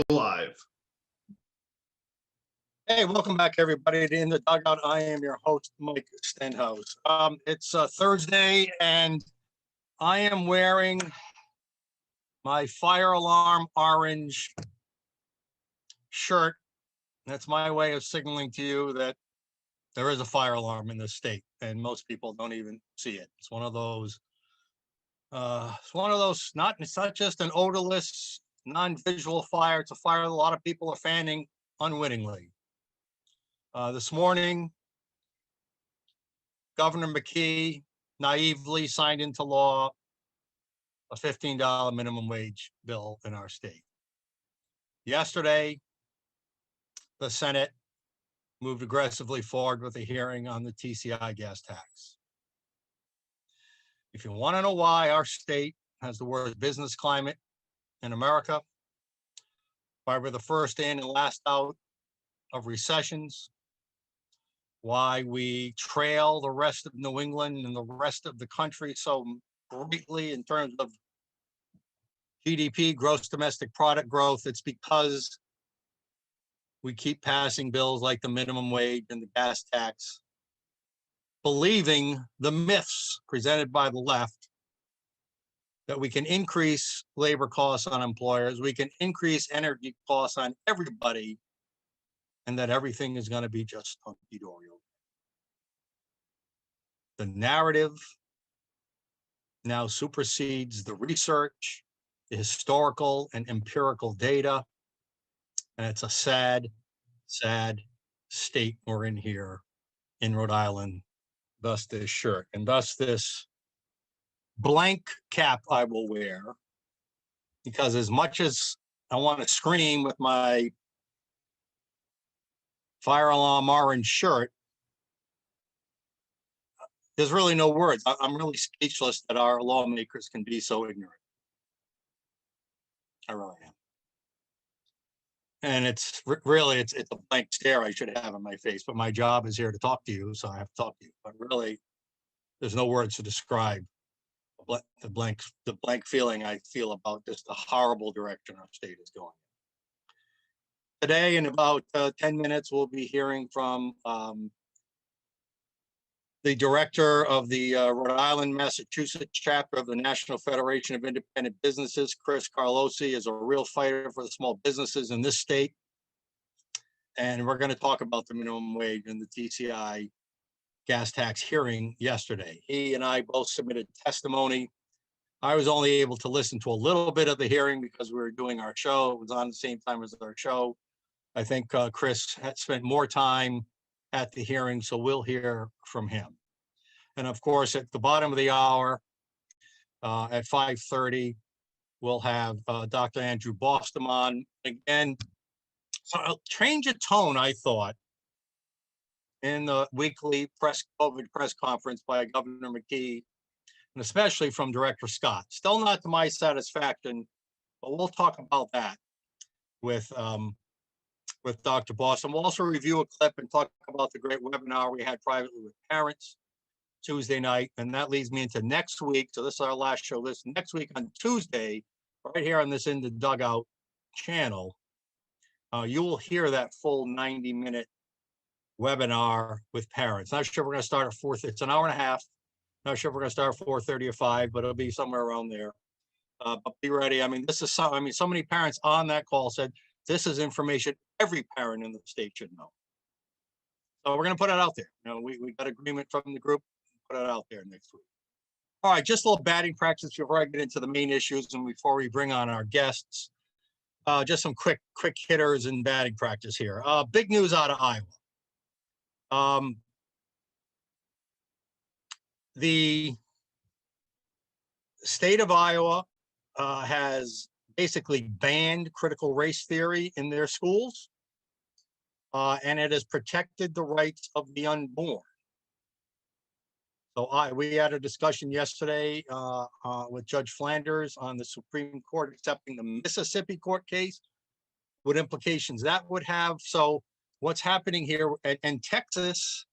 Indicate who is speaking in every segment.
Speaker 1: Live.
Speaker 2: Hey, welcome back, everybody, to In the Dugout. I am your host, Mike Stenhouse. It's Thursday, and I am wearing my fire alarm orange shirt. That's my way of signaling to you that there is a fire alarm in this state, and most people don't even see it. It's one of those. It's not just an odorless, non-visual fire. It's a fire that a lot of people are fanning unwittingly. This morning, Governor McKee naively signed into law a $15 minimum wage bill in our state. Yesterday, the Senate moved aggressively forward with a hearing on the TCI gas tax. If you want to know why our state has the worst business climate in America, why we're the first in and last out of recessions, why we trail the rest of New England and the rest of the country so greatly in terms of GDP, gross domestic product growth, it's because we keep passing bills like the minimum wage and the gas tax, believing the myths presented by the left that we can increase labor costs on employers, we can increase energy costs on everybody, and that everything is going to be just hunky-dory. The narrative now supersedes the research, the historical and empirical data, and it's a sad, sad state we're in here in Rhode Island, thus this shirt, and thus this blank cap I will wear, because as much as I want to scream with my fire alarm orange shirt, there's really no words. I'm really speechless that our lawmakers can be so ignorant. I really am. And it's really, it's a blank stare I should have on my face, but my job is here to talk to you, so I have to talk to you. But really, there's no words to describe the blank feeling I feel about just the horrible direction our state is going. Today, in about 10 minutes, we'll be hearing from the director of the Rhode Island, Massachusetts chapter of the National Federation of Independent Businesses. Chris Carlosi is a real fighter for the small businesses in this state. And we're going to talk about the minimum wage and the TCI gas tax hearing yesterday. He and I both submitted testimony. I was only able to listen to a little bit of the hearing because we were doing our show. It was on the same time as our show. I think Chris had spent more time at the hearing, so we'll hear from him. And of course, at the bottom of the hour, at 5:30, we'll have Dr. Andrew Bostom on. Again, so a change of tone, I thought, in the weekly COVID press conference by Governor McKee, and especially from Director Scott. Still not to my satisfaction, but we'll talk about that with Dr. Bostom. We'll also review a clip and talk about the great webinar we had privately with parents Tuesday night, and that leads me into next week. So this is our last show. This next week on Tuesday, right here on this In the Dugout channel, you will hear that full 90-minute webinar with parents. Not sure we're going to start at 4:30. It's an hour and a half. Not sure if we're going to start at 4:30 or 5, but it'll be somewhere around there. But be ready. I mean, so many parents on that call said this is information every parent in the state should know. So we're going to put it out there. You know, we got agreement from the group. Put it out there next week. All right, just a little batting practice before I get into the main issues and before we bring on our guests. Just some quick hitters and batting practice here. Big news out of Iowa. The state of Iowa has basically banned critical race theory in their schools, and it has protected the rights of the unborn. So we had a discussion yesterday with Judge Flanders on the Supreme Court accepting the Mississippi court case, what implications that would have. So what's happening here, and Texas,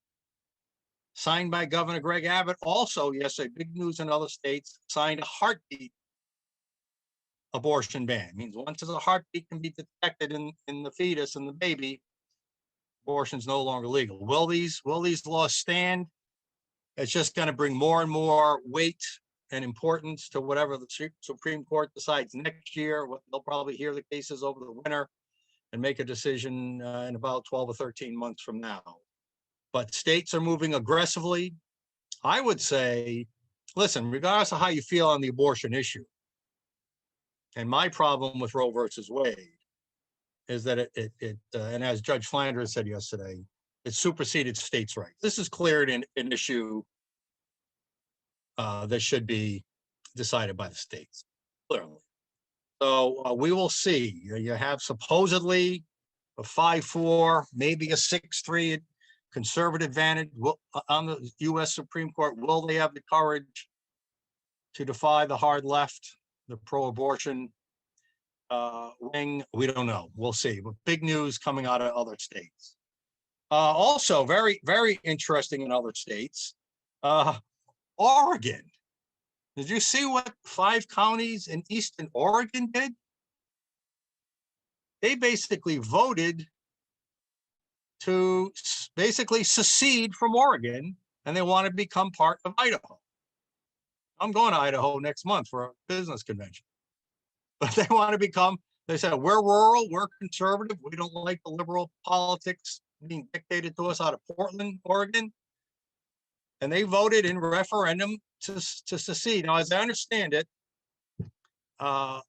Speaker 2: signed by Governor Greg Abbott, also yesterday, big news in other states, signed a heartbeat abortion ban. It means once a heartbeat can be detected in the fetus and the baby, abortion is no longer legal. Will these laws stand? It's just going to bring more and more weight and importance to whatever the Supreme Court decides next year. They'll probably hear the cases over the winter and make a decision in about 12 or 13 months from now. But states are moving aggressively. I would say, listen, regardless of how you feel on the abortion issue, and my problem with Roe versus Wade is that and as Judge Flanders said yesterday, it superseded states' rights. This is cleared an issue that should be decided by the states, clearly. So we will see. You have supposedly a 5-4, maybe a 6-3 conservative advantage on the U.S. Supreme Court. Will they have the courage to defy the hard left, the pro-abortion wing? We don't know. We'll see. But big news coming out of other states. Also, very, very interesting in other states, Oregon. Did you see what 5 counties in Eastern Oregon did? They basically voted to basically secede from Oregon, and they want to become part of Idaho. I'm going to Idaho next month for a business convention. But they want to become, they said, we're rural, we're conservative, we don't like the liberal politics being dictated to us out of Portland, Oregon. And they voted in referendum to secede. Now, as I understand it, I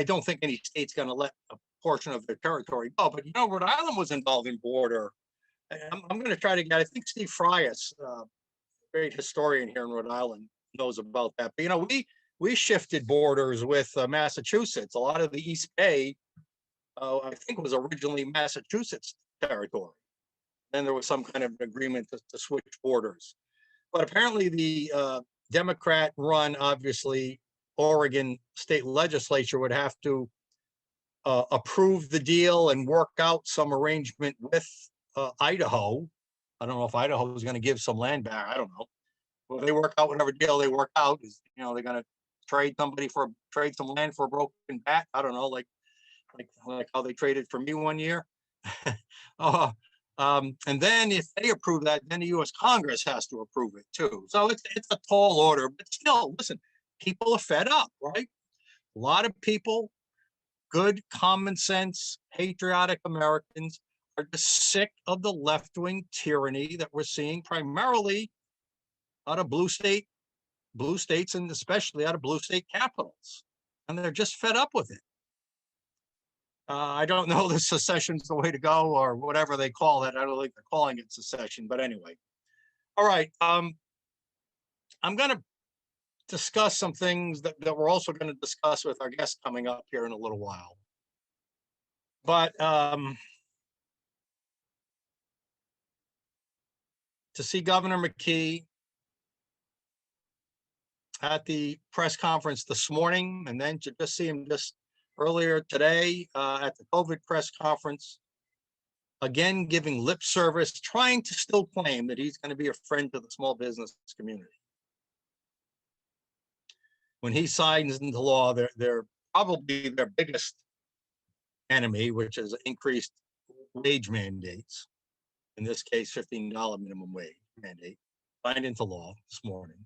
Speaker 2: don't think any state's going to let a portion of their territory go. But, Rhode Island was involved in border. I'm going to try to get, I think Steve Frias, great historian here in Rhode Island, knows about that. But, we shifted borders with Massachusetts. A lot of the East Bay, I think, was originally Massachusetts territory. Then there was some kind of agreement to switch borders. But apparently the Democrat-run, obviously, Oregon state legislature would have to approve the deal and work out some arrangement with Idaho. I don't know if Idaho is going to give some land back. I don't know. Well, they work out whatever deal they work out. They're going to trade some land for a broken bat. I don't know, like how they traded for me one year. And then if they approve that, then the U.S. Congress has to approve it too. So it's a tall order, but still, listen, people are fed up, right? A lot of people, good, common sense, patriotic Americans, are just sick of the left-wing tyranny that we're seeing primarily out of blue states, and especially out of blue state capitals. And they're just fed up with it. I don't know if secession's the way to go or whatever they call it. I don't think they're calling it secession, but anyway. All right. I'm going to discuss some things that we're also going to discuss with our guest coming up here in a little while. But to see Governor McKee at the press conference this morning, and then to just see him just earlier today at the COVID press conference, again, giving lip service, trying to still claim that he's going to be a friend to the small business community. When he signs into law, they're probably their biggest enemy, which is increased wage mandates. In this case, $15 minimum wage mandate, signed into law this morning.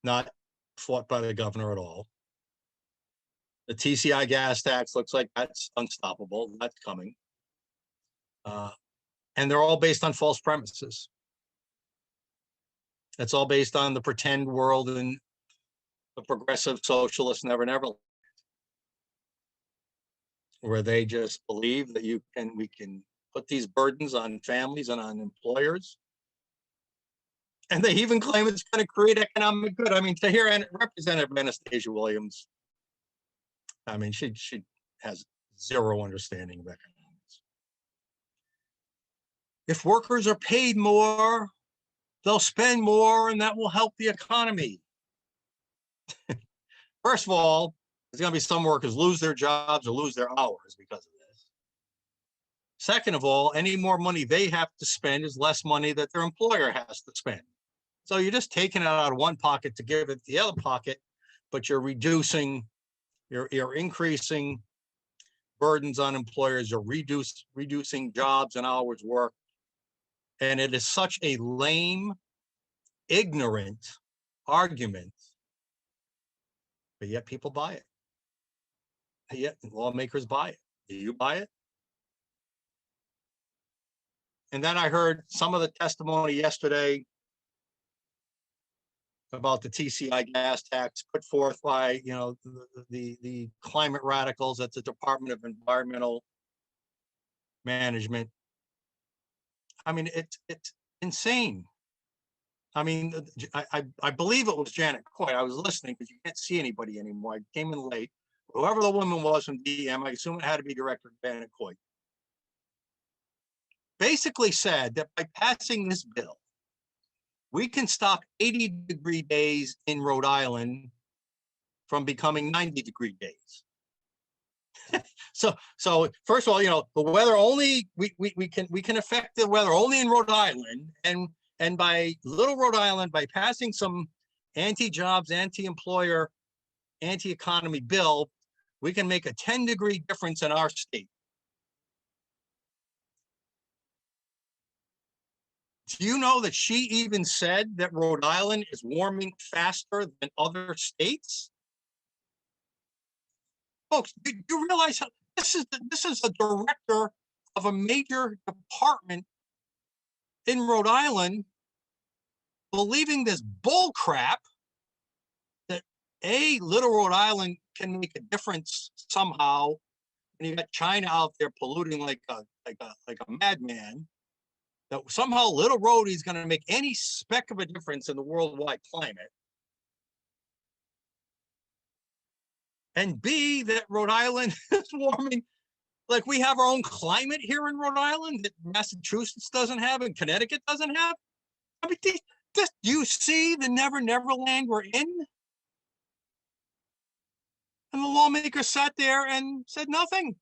Speaker 2: Not fought by the governor at all. The TCI gas tax looks like that's unstoppable. That's coming. And they're all based on false premises. It's all based on the pretend world and the progressive socialist never, where they just believe that we can put these burdens on families and on employers. And they even claim it's going to create economic good. I mean, to hear Representative Anastasia Williams, I mean, she has zero understanding of economics. If workers are paid more, they'll spend more, and that will help the economy. First of all, there's going to be some workers lose their jobs or lose their hours because of this. Second of all, any more money they have to spend is less money that their employer has to spend. So you're just taking it out of one pocket to give it the other pocket, but you're reducing, you're increasing burdens on employers, you're reducing jobs and hours worked. And it is such a lame, ignorant argument, but yet people buy it. Yet lawmakers buy it. Do you buy it? And then I heard some of the testimony yesterday about the TCI gas tax put forth by, you know, the climate radicals at the Department of Environmental Management. I mean, it's insane. I mean, I believe it was Janet Coy. I was listening because you can't see anybody anymore. I came in late. Whoever the woman was from DM, I assume it had to be Director Janet Coy, basically said that by passing this bill, we can stop 80-degree days in Rhode Island from becoming 90-degree days. So first of all, you know, the weather only, we can affect the weather only in Rhode Island, and by little Rhode Island, by passing some anti-jobs, anti-employer, anti-economy bill, we can make a 10-degree difference in our state. Do you know that she even said that Rhode Island is warming faster than other states? Folks, do you realize how this is a director of a major department in Rhode Island believing this bull crap that little Rhode Island can make a difference somehow, and you got China out there polluting like a madman, that somehow little Rhodey is going to make any speck of a difference in the worldwide climate. And B, that Rhode Island is warming, like we have our own climate here in Rhode Island that Massachusetts doesn't have and Connecticut doesn't have. I mean, do you see the never land we're in? And the lawmakers sat there and said nothing.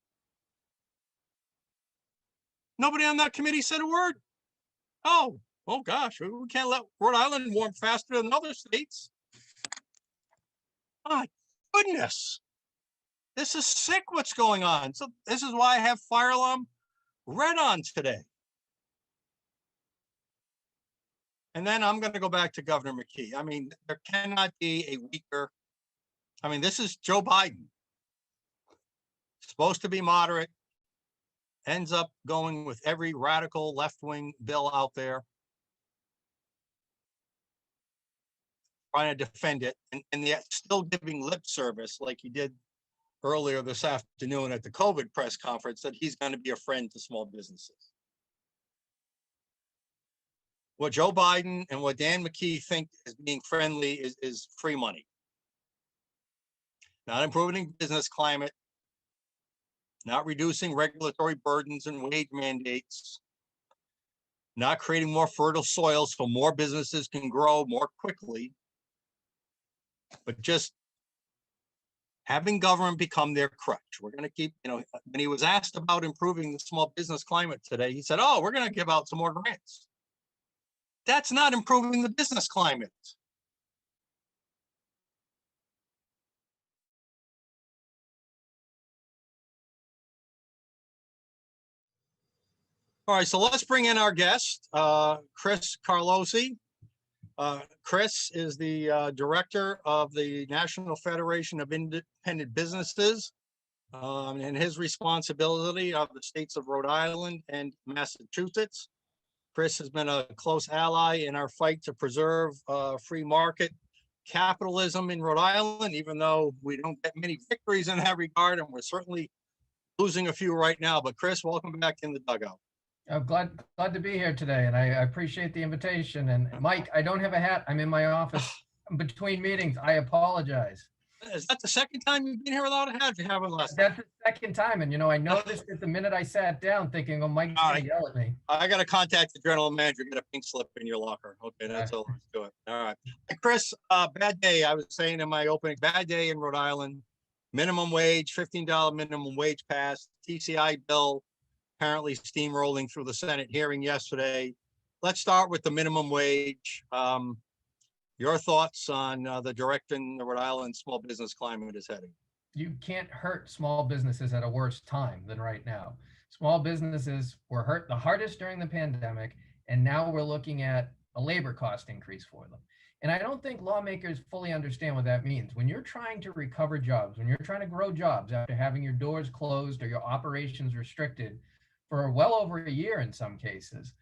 Speaker 2: Nobody on that committee said a word. Oh gosh, we can't let Rhode Island warm faster than other states. My goodness. This is sick what's going on. So this is why I have fire alarm red on today. And then I'm going to go back to Governor McKee. I mean, there cannot be a weaker. I mean, this is Joe Biden. Supposed to be moderate, ends up going with every radical left-wing bill out there, trying to defend it, and yet still giving lip service like he did earlier this afternoon at the COVID press conference that he's going to be a friend to small businesses. What Joe Biden and what Dan McKee think is being friendly is free money. Not improving business climate, not reducing regulatory burdens and wage mandates, not creating more fertile soil so more businesses can grow more quickly, but just having government become their crutch. We're going to keep, you know, when he was asked about improving the small business climate today, he said, oh, we're going to give out some more grants. That's not improving the business climate. All right, so let's bring in our guest, Chris Carlosi. Chris is the director of the National Federation of Independent Businesses, and his responsibility of the states of Rhode Island and Massachusetts. Chris has been a close ally in our fight to preserve free market capitalism in Rhode Island, even though we don't get many victories in that regard, and we're certainly losing a few right now. But Chris, welcome back in the dugout.
Speaker 1: I'm glad to be here today, and I appreciate the invitation. And Mike, I don't have a hat. I'm in my office between meetings. I apologize.
Speaker 2: Is that the second time you've been here without a hat? You haven't last time.
Speaker 1: That's the second time, and you know, I noticed it the minute I sat down, thinking, "Oh, Mike's gonna yell at me."
Speaker 2: I got to contact the general manager. Get a pink slip in your locker. Okay, that's all. Let's do it. All right, Chris. Bad day. I was saying in my opening, bad day in Rhode Island. Minimum wage, $15 minimum wage passed. TCI bill apparently steamrolling through the Senate hearing yesterday. Let's start with the minimum wage. Your thoughts on the direction the Rhode Island small business climate is heading?
Speaker 1: You can't hurt small businesses at a worse time than right now. Small businesses were hurt the hardest during the pandemic, and now we're looking at a labor cost increase for them. And I don't think lawmakers fully understand what that means. When you're trying to recover jobs, when you're trying to grow jobs after having your doors closed or your operations restricted for well over a year in some cases,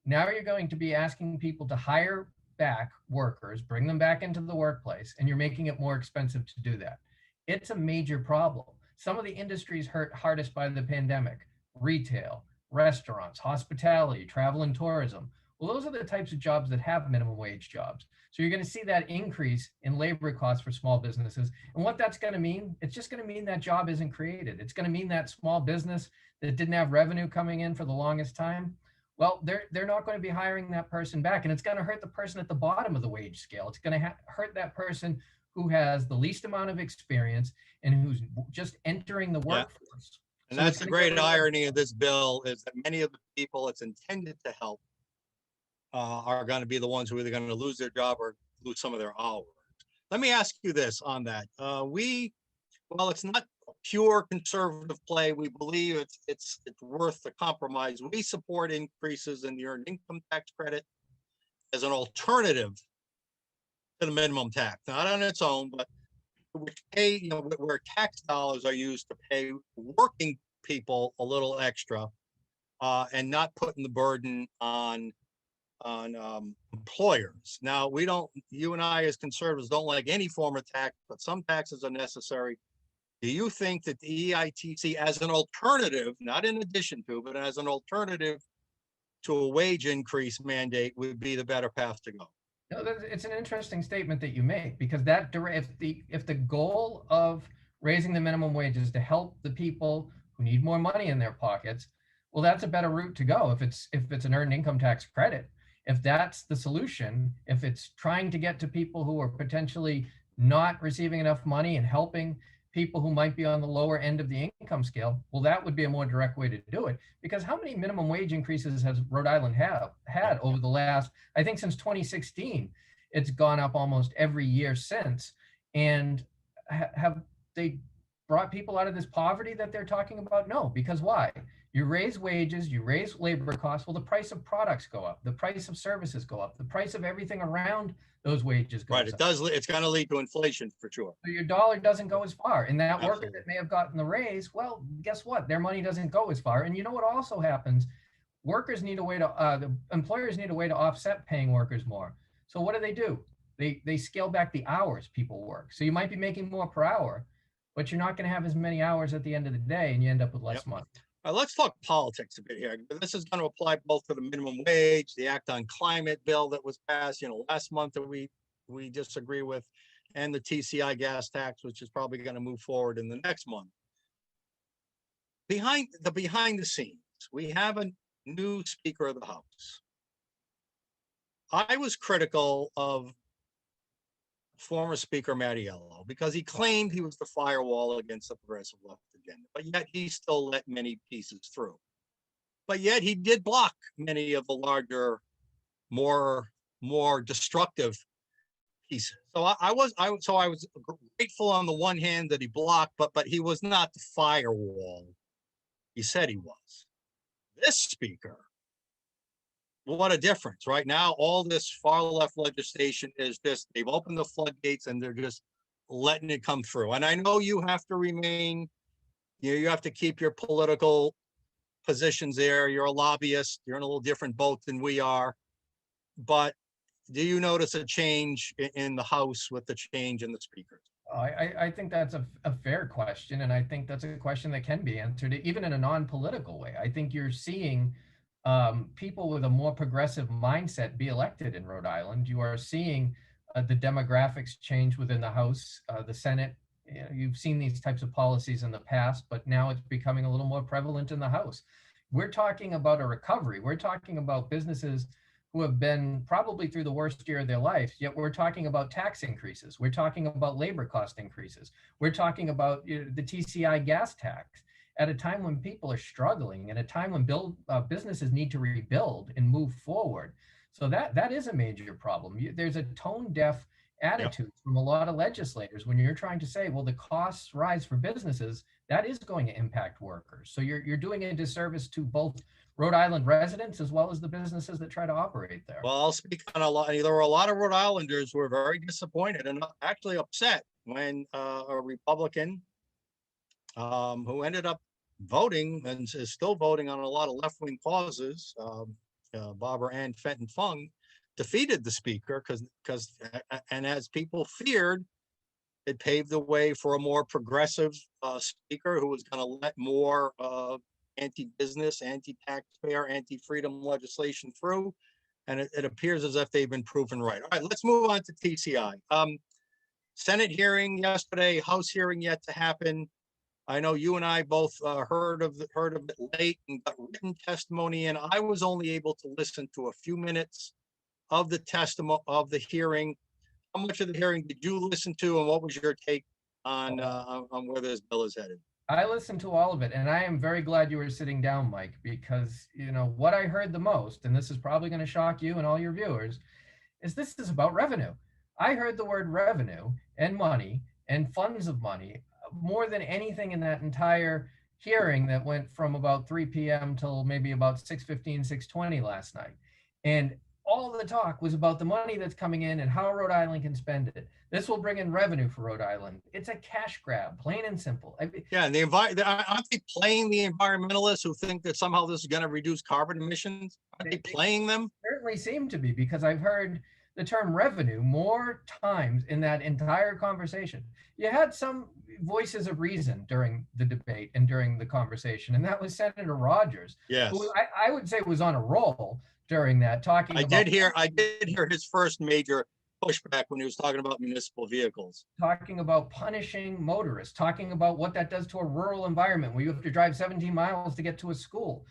Speaker 1: now you're going to be asking people to hire back workers, bring them back into the workplace, and you're making it more expensive to do that. It's a major problem. Some of the industries hurt hardest by the pandemic: retail, restaurants, hospitality, travel and tourism. Well, those are the types of jobs that have minimum wage jobs. So you're going to see that increase in labor costs for small businesses. And what that's going to mean, it's just going to mean that job isn't created. It's going to mean that small business that didn't have revenue coming in for the longest time, well, they're not going to be hiring that person back, and it's going to hurt the person at the bottom of the wage scale. It's going to hurt that person who has the least amount of experience and who's just entering the workforce.
Speaker 2: And
Speaker 1: So
Speaker 2: that's
Speaker 1: it's
Speaker 2: the
Speaker 1: gonna
Speaker 2: great irony of this bill, is that many of the people it's intended to help are going to be the ones who are either going to lose their job or lose some of their hours. Let me ask you this on that. Well, it's not pure conservative play. We believe it's worth the compromise. We support increases in the earned income tax credit as an alternative to the minimum tax, not on its own, but which pay, where tax dollars are used to pay working people a little extra, and not putting the burden on employers. Now, you and I as conservatives don't like any form of tax, but some taxes are necessary. Do you think that the EITC, as an alternative, not in addition to, but as an alternative to a wage increase mandate, would be the better path to go?
Speaker 1: No, it's an interesting statement that you make, because if the goal of raising the minimum wage is to help the people who need more money in their pockets, well, that's a better route to go. If it's an earned income tax credit, if that's the solution, if it's trying to get to people who are potentially not receiving enough money and helping people who might be on the lower end of the income scale, well, that would be a more direct way to do it. Because how many minimum wage increases has Rhode Island had over the last, I think since 2016, it's gone up almost every year since. And have they brought people out of this poverty that they're talking about? No, because why? You raise wages, you raise labor costs, well, the price of products go up, the price of services go up, the price of everything around those wages goes up.
Speaker 2: Right, it does. It's going to lead to inflation for sure.
Speaker 1: So your dollar doesn't go as far. And that
Speaker 2: Absolutely.
Speaker 1: worker that may have gotten the raise, well, guess what? Their money doesn't go as far. And you know what also happens? Workers need a way to, the employers need a way to offset paying workers more. So what do? They scale back the hours people work. So you might be making more per hour, but you're not going to have as many hours at the end of the day, and you end up with less money.
Speaker 2: All right, let's talk politics a bit here. This is going to apply both to the minimum wage, the Act on Climate bill that was passed, last month that we disagree with, and the TCI gas tax, which is probably going to move forward in the next month. Behind the scenes, we have a new Speaker of the House. I was critical of former Speaker Mattiello because he claimed he was the firewall against the progressive left agenda, but yet he still let many pieces through. But yet he did block many of the larger, more destructive pieces. So I was grateful on the one hand that he blocked, but he was not the firewall he said he was. This Speaker, what a difference. Right now, all this far left legislation is just, they've opened the floodgates and they're just letting it come through. And I know you have to remain, you have to keep your political positions there. You're a lobbyist. You're in a little different boat than we are. But do you notice a change in the House with the change in the speakers?
Speaker 1: I think that's a fair question. And I think that's a question that can be answered even in a non-political way. I think you're seeing people with a more progressive mindset be elected in Rhode Island. You are seeing the demographics change within the House, the Senate. You've seen these types of policies in the past, but now it's becoming a little more prevalent in the House. We're talking about a recovery. We're talking about businesses who have been probably through the worst year of their life, yet we're talking about tax increases. We're talking about labor cost increases. We're talking about the TCI gas tax at a time when people are struggling, at a time when businesses need to rebuild and move forward. So that is a major problem. There's a tone deaf attitude from a lot of legislators when you're trying to say, well, the costs rise for businesses, that is going to impact workers. So you're doing a disservice to both Rhode Island residents as well as the businesses that try to operate there.
Speaker 2: Well, I'll speak on a lot. There were a lot of Rhode Islanders who were very disappointed and actually upset when a Republican who ended up voting and is still voting on a lot of left-wing causes, Barbara Ann Fenton Fung, defeated the speaker because and as people feared, it paved the way for a more progressive speaker who was going to let more anti-business, anti-taxpayer, anti-freedom legislation through. And it appears as if they've been proven right. All right, let's move on to TCI. Senate hearing yesterday, House hearing yet to happen. I know you and I both heard of it late and got written testimony, and I was only able to listen to a few minutes of the testimony of the hearing. How much of the hearing did you listen to, and what was your take on where this bill is headed?
Speaker 1: I listened to all of it, and I am very glad you were sitting down, Mike, because what I heard the most, and this is probably going to shock you and all your viewers, is this is about revenue. I heard the word revenue and money and funds of money more than anything in that entire hearing that went from about 3 p.m. till maybe about 6:15, 6:20 last night. And all the talk was about the money that's coming in and how Rhode Island can spend it. This will bring in revenue for Rhode Island. It's a cash grab, plain and simple.
Speaker 2: Yeah, and aren't they playing the environmentalists who think that somehow this is going to reduce carbon emissions? Aren't they playing them?
Speaker 1: Certainly seem to be, because I've heard the term revenue more times in that entire conversation. You had some voices of reason during the debate and during the conversation, and that was Senator Rogers,
Speaker 2: yes,
Speaker 1: who I would say was on a roll during that, talking
Speaker 2: I did hear his first major pushback when he was talking about municipal vehicles.
Speaker 1: Talking about punishing motorists, talking about what that does to a rural environment where you have to drive 17 miles to get to a school.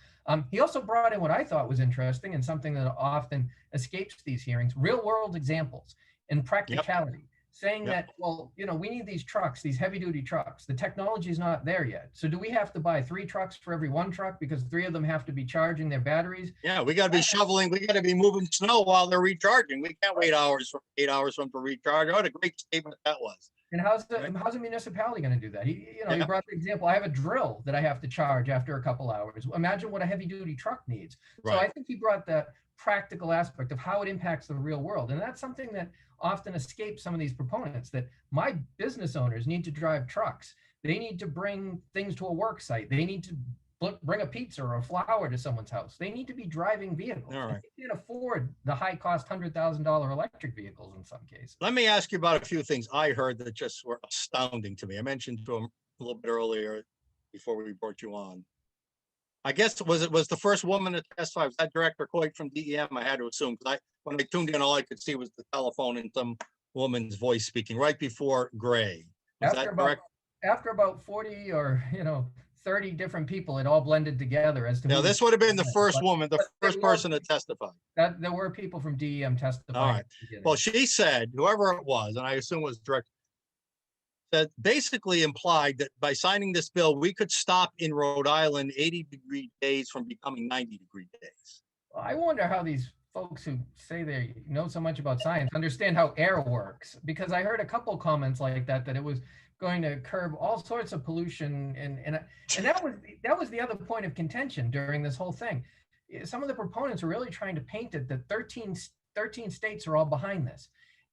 Speaker 1: He also brought in what I thought was interesting and something that often escapes these hearings, real world examples and practicality. Saying that, well, we need these trucks, these heavy duty trucks. The technology is not there yet. So do we have to buy 3 trucks for every 1 truck because 3 of them have to be charging their batteries?
Speaker 2: Yeah, we got to be shoveling. We got to be moving snow while they're recharging. We can't wait 8 hours for them to recharge. What a great statement that was.
Speaker 1: And how's a municipality going to do that? He brought the example. I have a drill that I have to charge after a couple hours. Imagine what a heavy duty truck needs. Right. So I think he brought that practical aspect of how it impacts the real world. And that's something that often escapes some of these proponents, that my business owners need to drive trucks. They need to bring things to a work site. They need to bring a pizza or a flower to someone's house. They need to be driving vehicles. All right. They can't afford the high cost $100,000 electric vehicles in some cases.
Speaker 2: Let me ask you about a few things I heard that just were astounding to me. I mentioned to him a little bit earlier before we brought you on. I guess was the first woman to testify? Was that Director Coit from DEM? I had to assume, because when I tuned in, all I could see was the telephone and some woman's voice speaking right before Gray.
Speaker 1: After about 40 or 30 different people, it all blended together as to.
Speaker 2: Now this would have been the first woman, the first person to testify.
Speaker 1: That there were people from DEM testifying.
Speaker 2: All right. Well, she said, whoever it was, and I assume it was Director, that basically implied that by signing this bill, we could stop in Rhode Island 80-degree days from becoming 90-degree days.
Speaker 1: Well, I wonder how these folks who say they know so much about science understand how air works, because I heard a couple comments like that it was going to curb all sorts of pollution, and that was the other point of contention during this whole thing. Some of the proponents were really trying to paint it that 13 states are all behind this.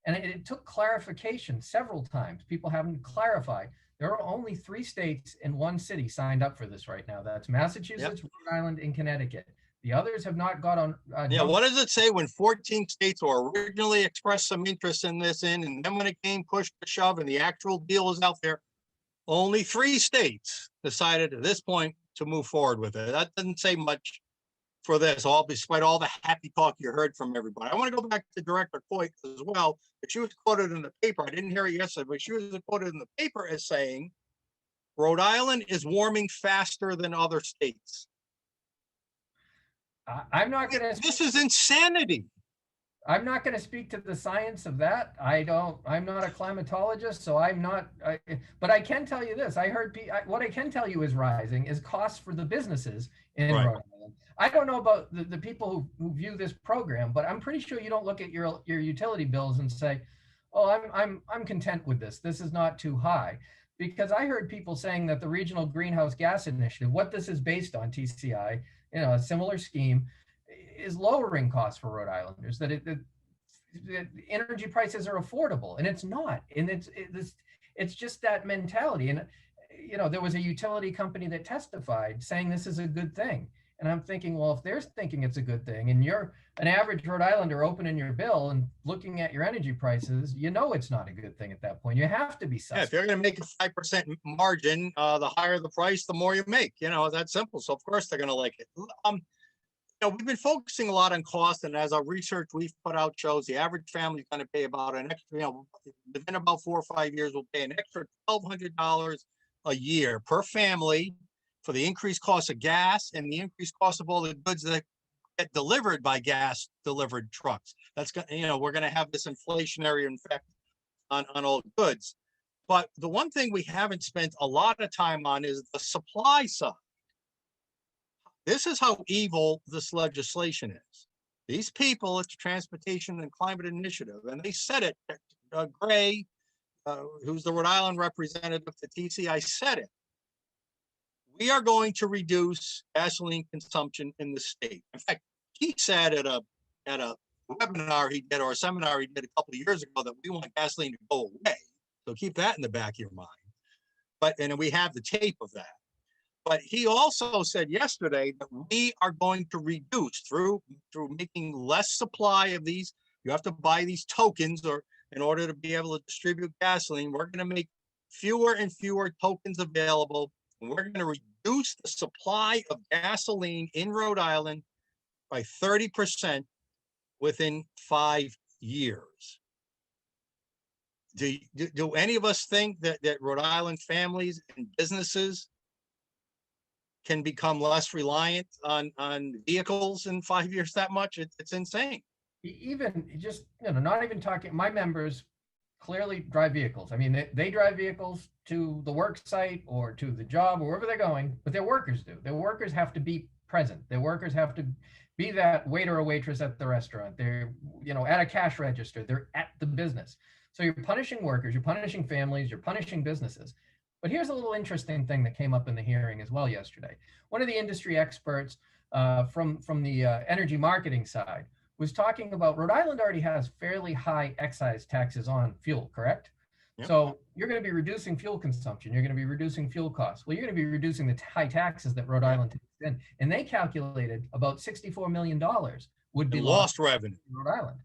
Speaker 1: And it took clarification several times, people having to clarify. There are only 3 states and 1 city signed up for this right now. That's Massachusetts, Rhode Island, and Connecticut. The others have not got on.
Speaker 2: What does it say when 14 states or originally expressed some interest in this and then when it came push to shove and the actual deal is out there, only 3 states decided at this point to move forward with it. That doesn't say much for this, despite all the happy talk you heard from everybody. I want to go back to Director Coit as well. But she was quoted in the paper. I didn't hear it yesterday, but she was quoted in the paper as saying, Rhode Island is warming faster than other states.
Speaker 1: I'm not going to.
Speaker 2: This is insanity.
Speaker 1: I'm not going to speak to the science of that. I'm not a climatologist, so but I can tell you this. What I can tell you is rising is costs for the businesses in
Speaker 2: Right.
Speaker 1: Rhode Island. I don't know about the people who view this program, but I'm pretty sure you don't look at your utility bills and say, oh, I'm content with this. This is not too high. Because I heard people saying that the regional greenhouse gas initiative, what this is based on, TCI, a similar scheme, is lowering costs for Rhode Islanders, that energy prices are affordable, and it's not. And it's just that mentality. And there was a utility company that testified saying this is a good thing. And I'm thinking, well, if they're thinking it's a good thing, and you're an average Rhode Islander opening your bill and looking at your energy prices, it's not a good thing at that point. You have to be
Speaker 2: Yeah, if you're going to make a 5% margin, the higher the price, the more you make. That's simple. So of course they're going to like it. We've been focusing a lot on cost, and as our research we've put out shows, the average family is going to pay about an extra, within about 4 or 5 years, will pay an extra $1,200 a year per family for the increased cost of gas and the increased cost of all the goods that get delivered by gas delivered trucks. That's going, we're going to have this inflationary effect on all goods. But the one thing we haven't spent a lot of time on is the supply side. This is how evil this legislation is. These people at the Transportation and Climate Initiative, and they said it, Gray, who's the Rhode Island representative to TCI, said it. We are going to reduce gasoline consumption in the state. In fact, he said at a webinar he did, or a seminar he did a couple of years ago, that we want gasoline to go away. So keep that in the back of your mind. And we have the tape of that. But he also said yesterday that we are going to reduce through making less supply of these. You have to buy these tokens in order to be able to distribute gasoline. We're going to make fewer and fewer tokens available. And we're going to reduce the supply of gasoline in Rhode Island by 30% within 5 years. Do any of us think that Rhode Island families and businesses can become less reliant on vehicles in 5 years that much? It's insane.
Speaker 1: Even just, not even talking, my members clearly drive vehicles. I mean, they drive vehicles to the work site or to the job or wherever they're going, but their workers do. Their workers have to be present. Their workers have to be that waiter or waitress at the restaurant. They're, at a cash register. They're at the business. So you're punishing workers, you're punishing families, you're punishing businesses. But here's a little interesting thing that came up in the hearing as well yesterday. One of the industry experts from the energy marketing side was talking about Rhode Island already has fairly high excise taxes on fuel, correct? Yep. So you're going to be reducing fuel consumption. You're going to be reducing fuel costs. Well, you're going to be reducing the high taxes that Rhode Island takes in. And they calculated about $64 million would be
Speaker 2: lost revenue
Speaker 1: in Rhode Island.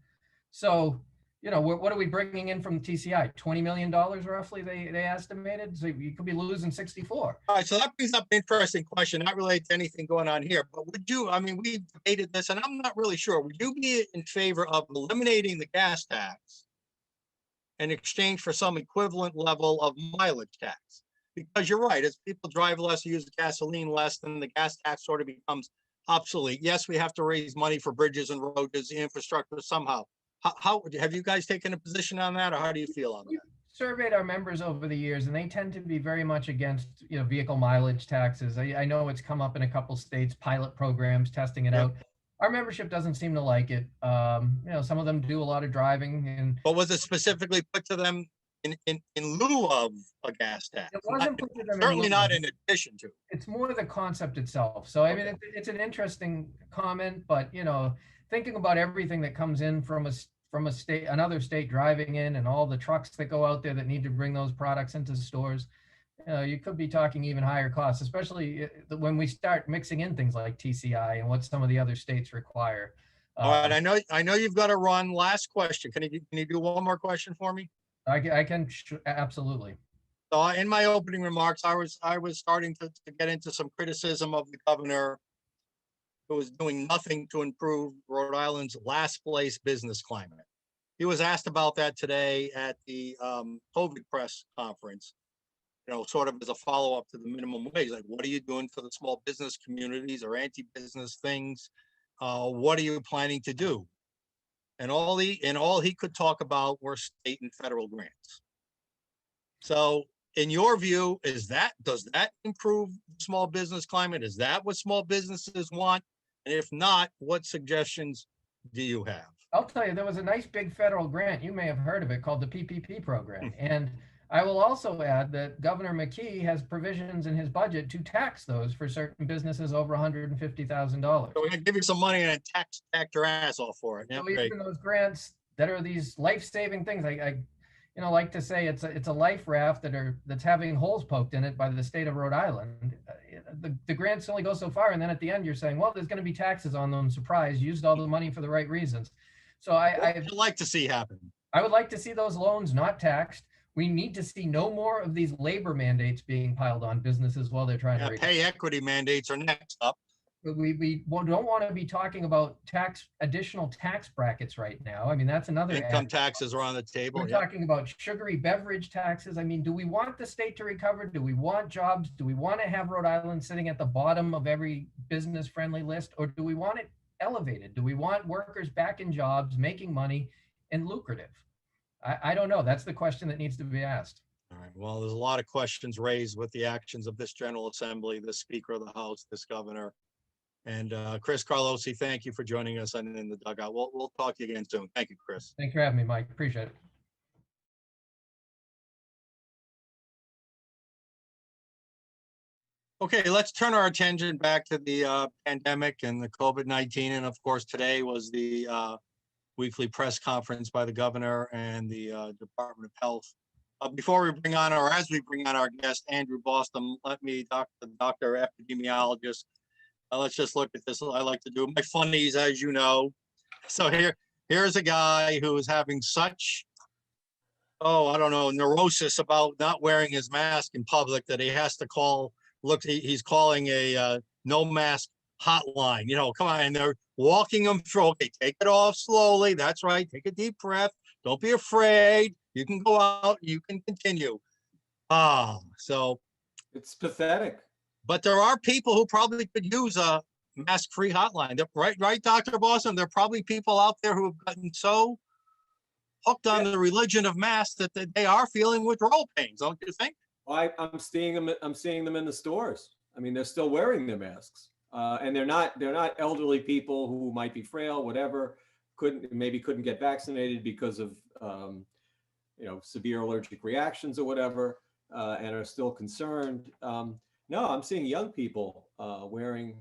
Speaker 1: So, what are we bringing in from the TCI? $20 million roughly, they estimated. So you could be losing 64.
Speaker 2: All right, so that brings up an interesting question, not related to anything going on here. But we debated this, and I'm not really sure. Would you be in favor of eliminating the gas tax in exchange for some equivalent level of mileage tax? Because you're right, as people drive less, use gasoline less, then the gas tax sort of becomes obsolete. Yes, we have to raise money for bridges and roads, infrastructure somehow. How have you guys taken a position on that, or how do you feel on that?
Speaker 1: We've surveyed our members over the years, and they tend to be very much against vehicle mileage taxes. I know it's come up in a couple states, pilot programs, testing it out. Our membership doesn't seem to like it. Some of them do a lot of driving.
Speaker 2: But was it specifically put to them in lieu of a gas tax?
Speaker 1: It wasn't put to them
Speaker 2: certainly not in addition to.
Speaker 1: It's more the concept itself. So I mean, it's an interesting comment, but thinking about everything that comes in from another state driving in, and all the trucks that go out there that need to bring those products into stores, you could be talking even higher costs, especially when we start mixing in things like TCI and what some of the other states require.
Speaker 2: All right, I know you've got to run. Last question. Can you do one more question for me?
Speaker 1: I can absolutely.
Speaker 2: So in my opening remarks, I was starting to get into some criticism of the governor, who was doing nothing to improve Rhode Island's last place business climate. He was asked about that today at the COVID press conference, sort of as a follow-up to the minimum wage. Like, what are you doing for the small business communities or anti-business things? What are you planning to do? and all he could talk about were state and federal grants. So in your view, does that improve small business climate? Is that what small businesses want? And if not, what suggestions do you have?
Speaker 1: I'll tell you, there was a nice big federal grant, you may have heard of it, called the PPP program. And I will also add that Governor McKee has provisions in his budget to tax those for certain businesses over $150,000.
Speaker 2: So we're gonna give you some money and tax your ass off for it.
Speaker 1: So
Speaker 2: Yep,
Speaker 1: even those grants that are these life-saving things, I like to say it's a life raft that's having holes poked in it by the state of Rhode Island. The grants only go so far, and then at the end you're saying, well, there's going to be taxes on them. Surprise, used all the money for the right reasons. So
Speaker 2: I'd like to see happen.
Speaker 1: I would like to see those loans not taxed. We need to see no more of these labor mandates being piled on businesses while they're trying to
Speaker 2: pay equity mandates are next up.
Speaker 1: We don't want to be talking about additional tax brackets right now. I mean, that's another
Speaker 2: income taxes are on the table.
Speaker 1: We're talking about sugary beverage taxes. I mean, do we want the state to recover? Do we want jobs? Do we want to have Rhode Island sitting at the bottom of every business friendly list, or do we want it elevated? Do we want workers back in jobs, making money and lucrative? I don't know. That's the question that needs to be asked.
Speaker 2: All right. Well, there's a lot of questions raised with the actions of this General Assembly, the Speaker of the House, this governor. And Chris Carlosi, thank you for joining us in the dugout. We'll talk to you again soon. Thank you, Chris.
Speaker 1: Thanks for having me, Mike. Appreciate it.
Speaker 2: Okay, let's turn our attention back to the pandemic and the COVID-19. And of course, today was the weekly press conference by the governor and the Department of Health. Before we bring on, or as we bring on our guest, Andrew Bostom, let me, Dr. Epidemiologist, let's just look at this. I like to do my funnies, as you know. So here's a guy who is having such, I don't know, neurosis about not wearing his mask in public that he has to call, he's calling a no mask hotline. You know, come on, and they're walking him through. Okay, take it off slowly. That's right. Take a deep breath. Don't be afraid. You can go out. You can continue. So
Speaker 3: it's pathetic.
Speaker 2: But there are people who probably could use a mask-free hotline. Right, Dr. Boston? There are probably people out there who have gotten so hooked on the religion of masks that they are feeling withdrawal pains, don't you think?
Speaker 3: I'm seeing them in the stores. I mean, they're still wearing their masks, and they're not elderly people who might be frail, whatever, couldn't get vaccinated because of severe allergic reactions or whatever, and are still concerned. No, I'm seeing young people wearing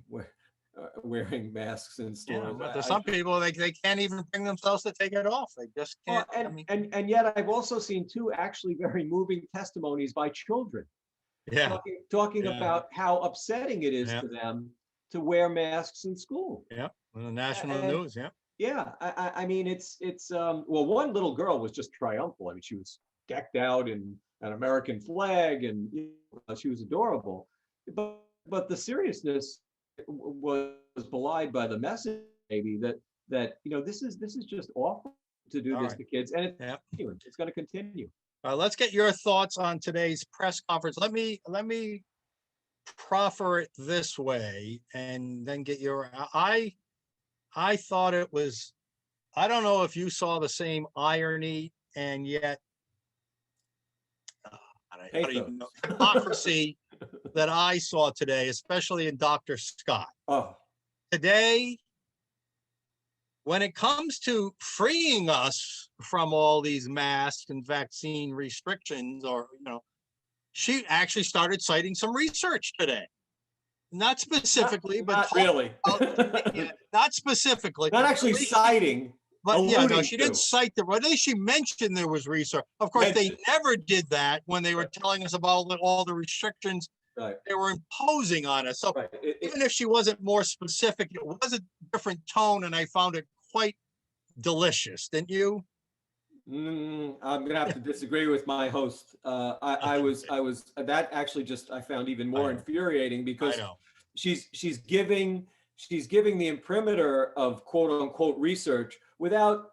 Speaker 3: masks in stores.
Speaker 2: Yeah, but there's some people they can't even bring themselves to take it off. They just can't.
Speaker 3: And yet I've also seen two actually very moving testimonies by children.
Speaker 2: Yeah.
Speaker 3: Talking about how upsetting it is to them to wear masks in school.
Speaker 2: Yeah, on the national news. Yeah.
Speaker 3: Yeah, I mean it's well, one little girl was just triumphal. I mean, she was decked out in an American flag, and she was adorable. But the seriousness was belied by the message, maybe that this is just awful to do this to kids, and it's going to continue.
Speaker 2: Let's get your thoughts on today's press conference. Let me proffer it this way, and then get your. I thought it was. I don't know if you saw the same irony, and yet I don't even know, hypocrisy that I saw today, especially in Dr. Scott. Today, when it comes to freeing us from all these masks and vaccine restrictions, she actually started citing some research today. Not specifically, but
Speaker 3: not really.
Speaker 2: Not specifically.
Speaker 3: Not actually citing.
Speaker 2: But she didn't cite what she mentioned there was research. Of course, they never did that when they were telling us about all the restrictions they were imposing on us. So even if she wasn't more specific, it was a different tone, and I found it quite delicious. Didn't you?
Speaker 3: I'm gonna have to disagree with my host. I was that actually I found even more infuriating, because she's giving the imprimatur of quote unquote research without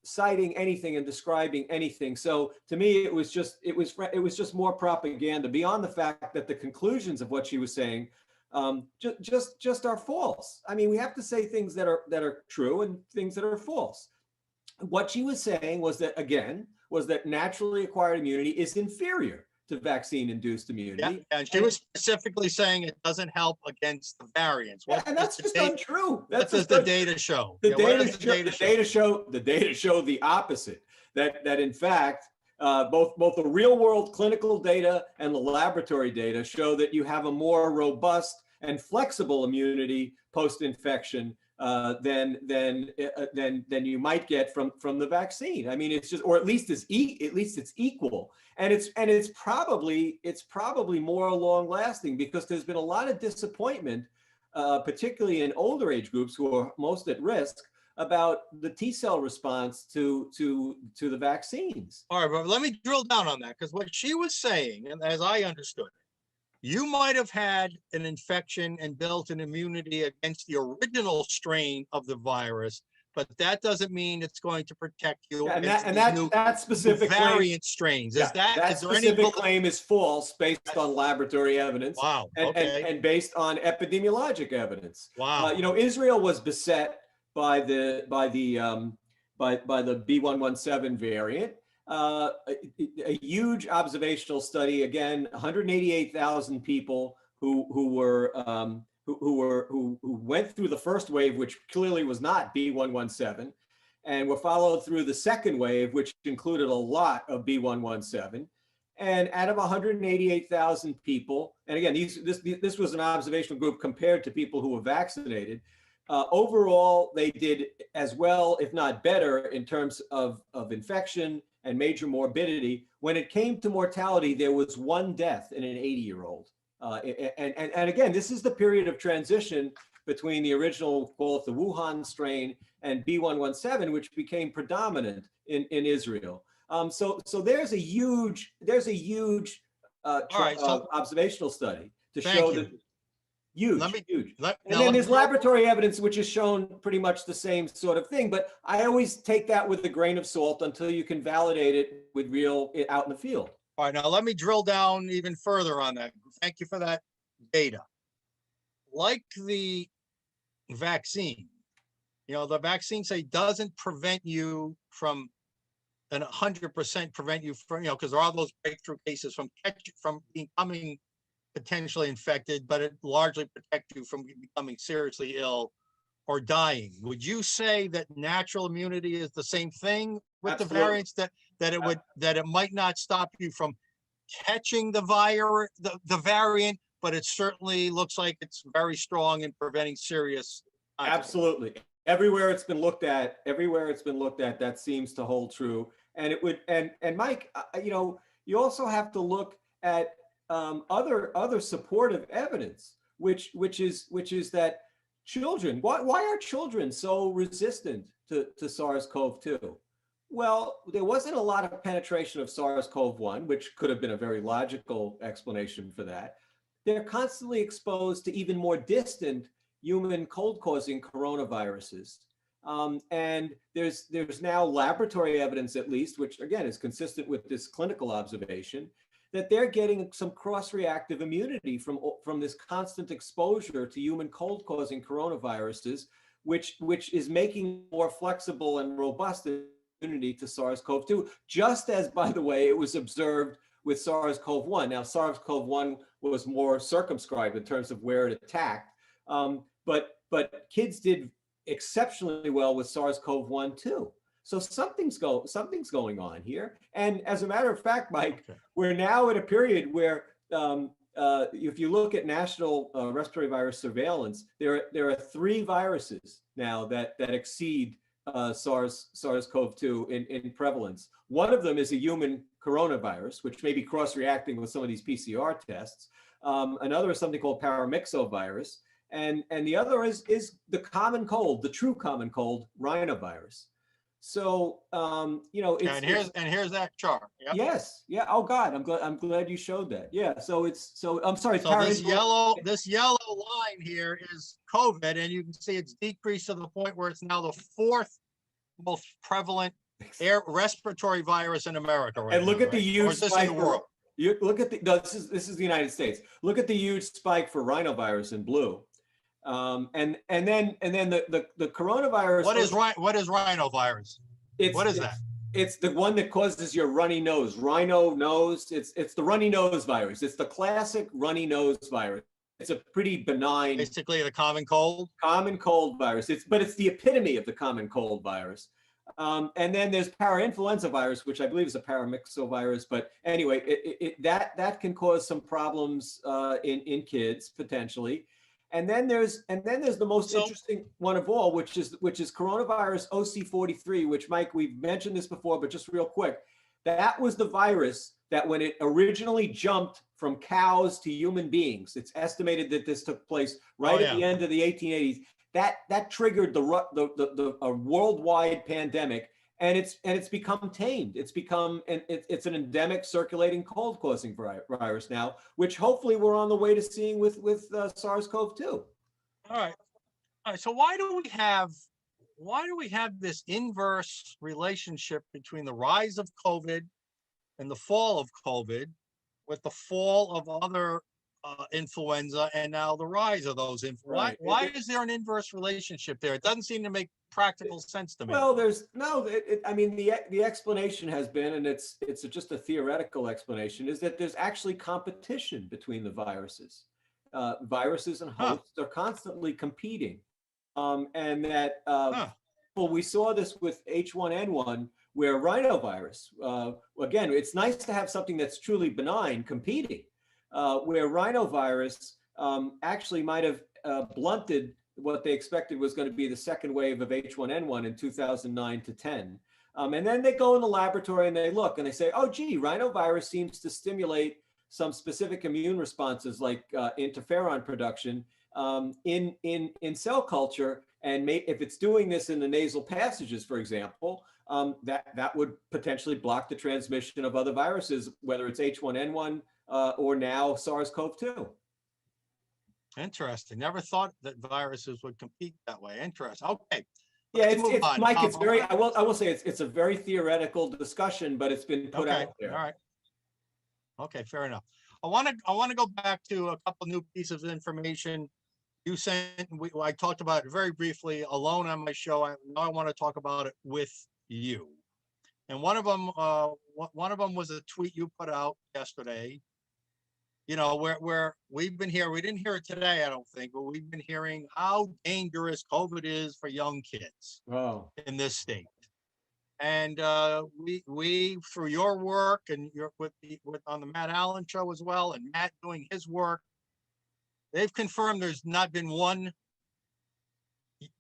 Speaker 3: citing anything and describing anything. So to me, it was just more propaganda, beyond the fact that the conclusions of what she was saying just are false. I mean, we have to say things that are true and things that are false. what she was saying was that, again, was that naturally acquired immunity is inferior to vaccine-induced immunity.
Speaker 2: Yeah, and she was specifically saying it doesn't help against the variants.
Speaker 3: And that's just untrue.
Speaker 2: What does the data show?
Speaker 3: The data show the opposite. That in fact, both the real world clinical data and the laboratory data show that you have a more robust and flexible immunity post-infection than you might get from the vaccine. I mean, it's just, or at least it's equal, and it's probably more long lasting, because there's been a lot of disappointment, particularly in older age groups who are most at risk, about the T cell response to the vaccines.
Speaker 2: All right, but let me drill down on that, because what she was saying, and as I understood it, you might have had an infection and built an immunity against the original strain of the virus, but that doesn't mean it's going to protect you.
Speaker 3: Yeah, and that specific
Speaker 2: variant strains.
Speaker 3: Is that specific claim is false based on laboratory evidence.
Speaker 2: Wow.
Speaker 3: And based on epidemiologic evidence.
Speaker 2: Wow.
Speaker 3: Israel was beset by the B117 variant. A huge observational study, again, 188,000 people who went through the first wave, which clearly was not B117, and were followed through the second wave, which included a lot of B117. And out of 188,000 people, and again, this was an observational group compared to people who were vaccinated. Overall, they did as well, if not better, in terms of infection and major morbidity. When it came to mortality, there was one death in an 80-year-old. And again, this is the period of transition between the original, call it the Wuhan strain, and B117, which became predominant in Israel. So there's a huge observational study to show that. Huge. And then there's laboratory evidence which has shown pretty much the same sort of thing, but I always take that with a grain of salt until you can validate it with real out in the field.
Speaker 2: All right, now let me drill down even further on that. Thank you for that data. Like the vaccine, the vaccine say doesn't prevent you from, and 100% prevent you from, because there are those breakthrough cases from becoming potentially infected, but it largely protects you from becoming seriously ill or dying. Would you say that natural immunity is the same thing with
Speaker 3: Absolutely.
Speaker 2: The variants, that it might not stop you from catching the variant, but it certainly looks like it's very strong in preventing serious?
Speaker 3: Absolutely. Everywhere it's been looked at, that seems to hold true. And it would, and Mike, you also have to look at other supportive evidence, which is that children, why are children so resistant to SARS-CoV-2? Well, there wasn't a lot of penetration of SARS-CoV-1, which could have been a very logical explanation for that. They're constantly exposed to even more distant human cold-causing coronaviruses. And there's now laboratory evidence, at least, which again is consistent with this clinical observation, that they're getting some cross-reactive immunity from this constant exposure to human cold-causing coronaviruses, which is making more flexible and robust immunity to SARS-CoV-2, just as, by the way, it was observed with SARS-CoV-1. Now, SARS-CoV-1 was more circumscribed in terms of where it attacked, but kids did exceptionally well with SARS-CoV-1 too. So something's going on here. And as a matter of fact, Mike, we're now at a period where if you look at national respiratory virus surveillance, there are 3 viruses now that exceed SARS-CoV-2 in prevalence. One of them is a human coronavirus, which may be cross-reacting with some of these PCR tests. Another is something called paramyxovirus. And the other is the common cold, the true common cold, rhinovirus. So
Speaker 2: and here's that chart. Yep.
Speaker 3: Yes, yeah. Oh God, I'm glad you showed that. Yeah. So I'm sorry.
Speaker 2: So this yellow line here is COVID, and you can see it's decreased to the point where it's now the 4th most prevalent respiratory virus in America. Right
Speaker 3: and look
Speaker 2: now,
Speaker 3: at the huge spike
Speaker 2: in the world.
Speaker 3: You look at this is the United States. Look at the huge spike for rhinovirus in blue. And then the coronavirus.
Speaker 2: What is rhinovirus? What is that?
Speaker 3: It's the one that causes your runny nose, rhino nose. It's the runny nose virus. It's the classic runny nose virus. It's a pretty benign,
Speaker 2: Basically the common cold.
Speaker 3: Common cold virus. But it's the epitome of the common cold virus. And then there's parainfluenza virus, which I believe is a paramyxovirus. But anyway, that can cause some problems in kids potentially. And then there's the most interesting one of all, which is coronavirus OC43, which, Mike, we've mentioned this before, but just real quick, that was the virus that when it originally jumped from cows to human beings, it's estimated that this took place right at the end of the 1880s. That triggered a worldwide pandemic, and it's become tamed. It's an endemic circulating cold causing virus now, which hopefully we're on the way to seeing with SARS-CoV-2.
Speaker 2: All right. So why do we have this inverse relationship between the rise of COVID and the fall of COVID, with the fall of other influenza and now the rise of those influenza? Why is there an inverse relationship there? It doesn't seem to make practical sense to me.
Speaker 3: Well, I mean, the explanation has been, and it's just a theoretical explanation, is that there's actually competition between the viruses. Viruses and hosts are constantly competing, and that well, we saw this with H1N1, where rhinovirus. Again, it's nice to have something that's truly benign competing. Where rhinovirus actually might have blunted what they expected was going to be the second wave of H1N1 in 2009 to 10. And then they go in the laboratory and they look and they say, oh, gee, rhinovirus seems to stimulate some specific immune responses like interferon production in cell culture. And if it's doing this in the nasal passages, for example, that would potentially block the transmission of other viruses, whether it's H1N1 or now SARS-CoV-2.
Speaker 2: Interesting. Never thought that viruses would compete that way. Interesting. Okay.
Speaker 3: Yeah, it's Mike. It's very. I will say it's a very theoretical discussion, but it's been put out there.
Speaker 2: All right. Okay, fair enough. I want to go back to a couple new pieces of information you sent. I talked about it very briefly alone on my show. Now I want to talk about it with you. And one of them was a tweet you put out yesterday. You know, where we've been here, we didn't hear it today, I don't think, but we've been hearing how dangerous COVID is for young kids in this state. And we through your work and your on the Matt Allen show as well, and Matt doing his work, they've confirmed there's not been one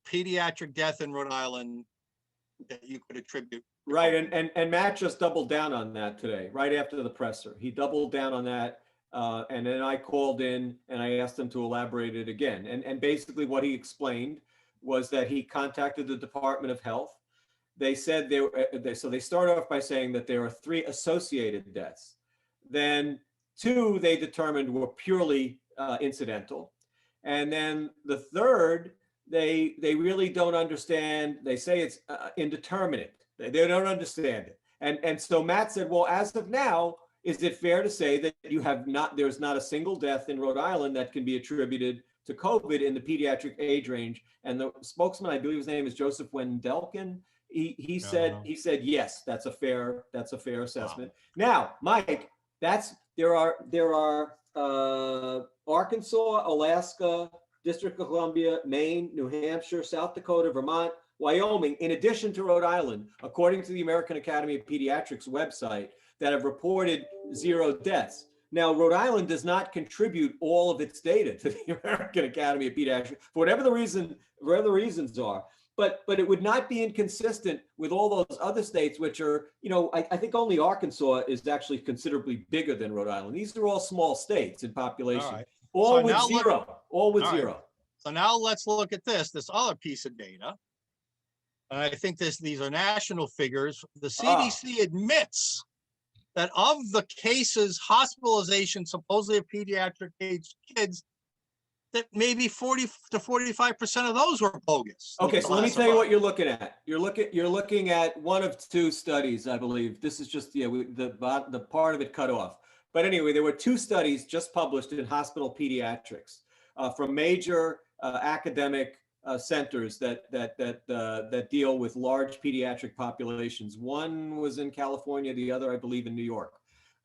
Speaker 2: pediatric death in Rhode Island that you could attribute.
Speaker 3: Right, and Matt just doubled down on that today, right after the presser. He doubled down on that. And then I called in and I asked him to elaborate it again. And basically what he explained was that he contacted the Department of Health. They said so they started off by saying that there are 3 associated deaths. Then 2 they determined were purely incidental. And then the third, they really don't understand. They say it's indeterminate. They don't understand it. And so Matt said, well, as of now, is it fair to say that there's not a single death in Rhode Island that can be attributed to COVID in the pediatric age range? And the spokesman, I believe his name is Joseph Wendelken, he said yes, that's a fair assessment. Wow. Now, Mike, there are Arkansas, Alaska, District of Columbia, Maine, New Hampshire, South Dakota, Vermont, Wyoming, in addition to Rhode Island, according to the American Academy of Pediatrics website, that have reported 0 deaths. Now, Rhode Island does not contribute all of its data to the American Academy of Pediatrics for whatever the reasons are. But it would not be inconsistent with all those other states, which are, I think only Arkansas is actually considerably bigger than Rhode Island. These are all small states in population, all with zero.
Speaker 2: So now let's look at this other piece of data. And I think these are national figures. The CDC admits that of the cases, hospitalization, supposedly of pediatric age kids, that maybe 40 to 45% of those were bogus.
Speaker 3: Okay, so let me tell you what you're looking at. You're looking at one of 2 studies, I believe. This is just the part of it cut off. But anyway, there were 2 studies just published in Hospital Pediatrics from major academic centers that deal with large pediatric populations. One was in California, the other, I believe, in New York.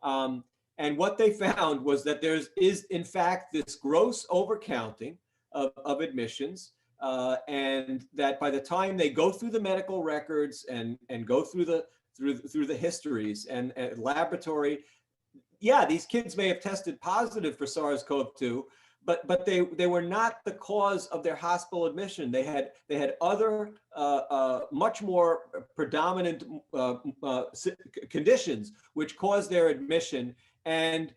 Speaker 3: And what they found was that there is, in fact, this gross overcounting of admissions, and that by the time they go through the medical records and go through the histories and laboratory, yeah, these kids may have tested positive for SARS-CoV-2, but they were not the cause of their hospital admission. They had other much more predominant conditions which caused their admission. And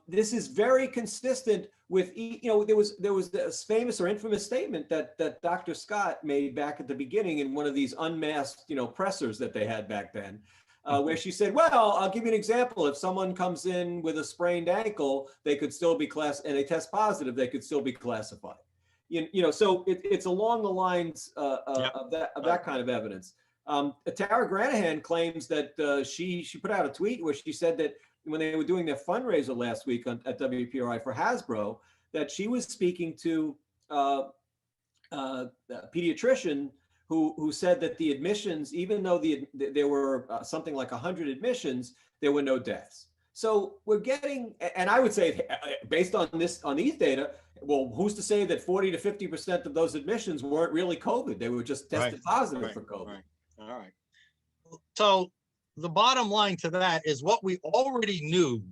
Speaker 3: this is very consistent with, there was this famous or infamous statement that Dr. Scott made back at the beginning in one of these unmasked, pressers that they had back then, where she said, well, I'll give you an example. If someone comes in with a sprained ankle, they could still be and they test positive, they could still be classified. So it's along the lines of that kind of evidence. Tara Granahan claims that she put out a tweet where she said that when they were doing their fundraiser last week at WPRI for Hasbro, that she was speaking to a pediatrician who said that the admissions, even though there were something like 100 admissions, there were no deaths. So we're getting, and I would say, based on these data, well, who's to say that 40 to 50% of those admissions weren't really COVID? They were just tested positive for COVID.
Speaker 2: Right. All right. So the bottom line to that is what we already knew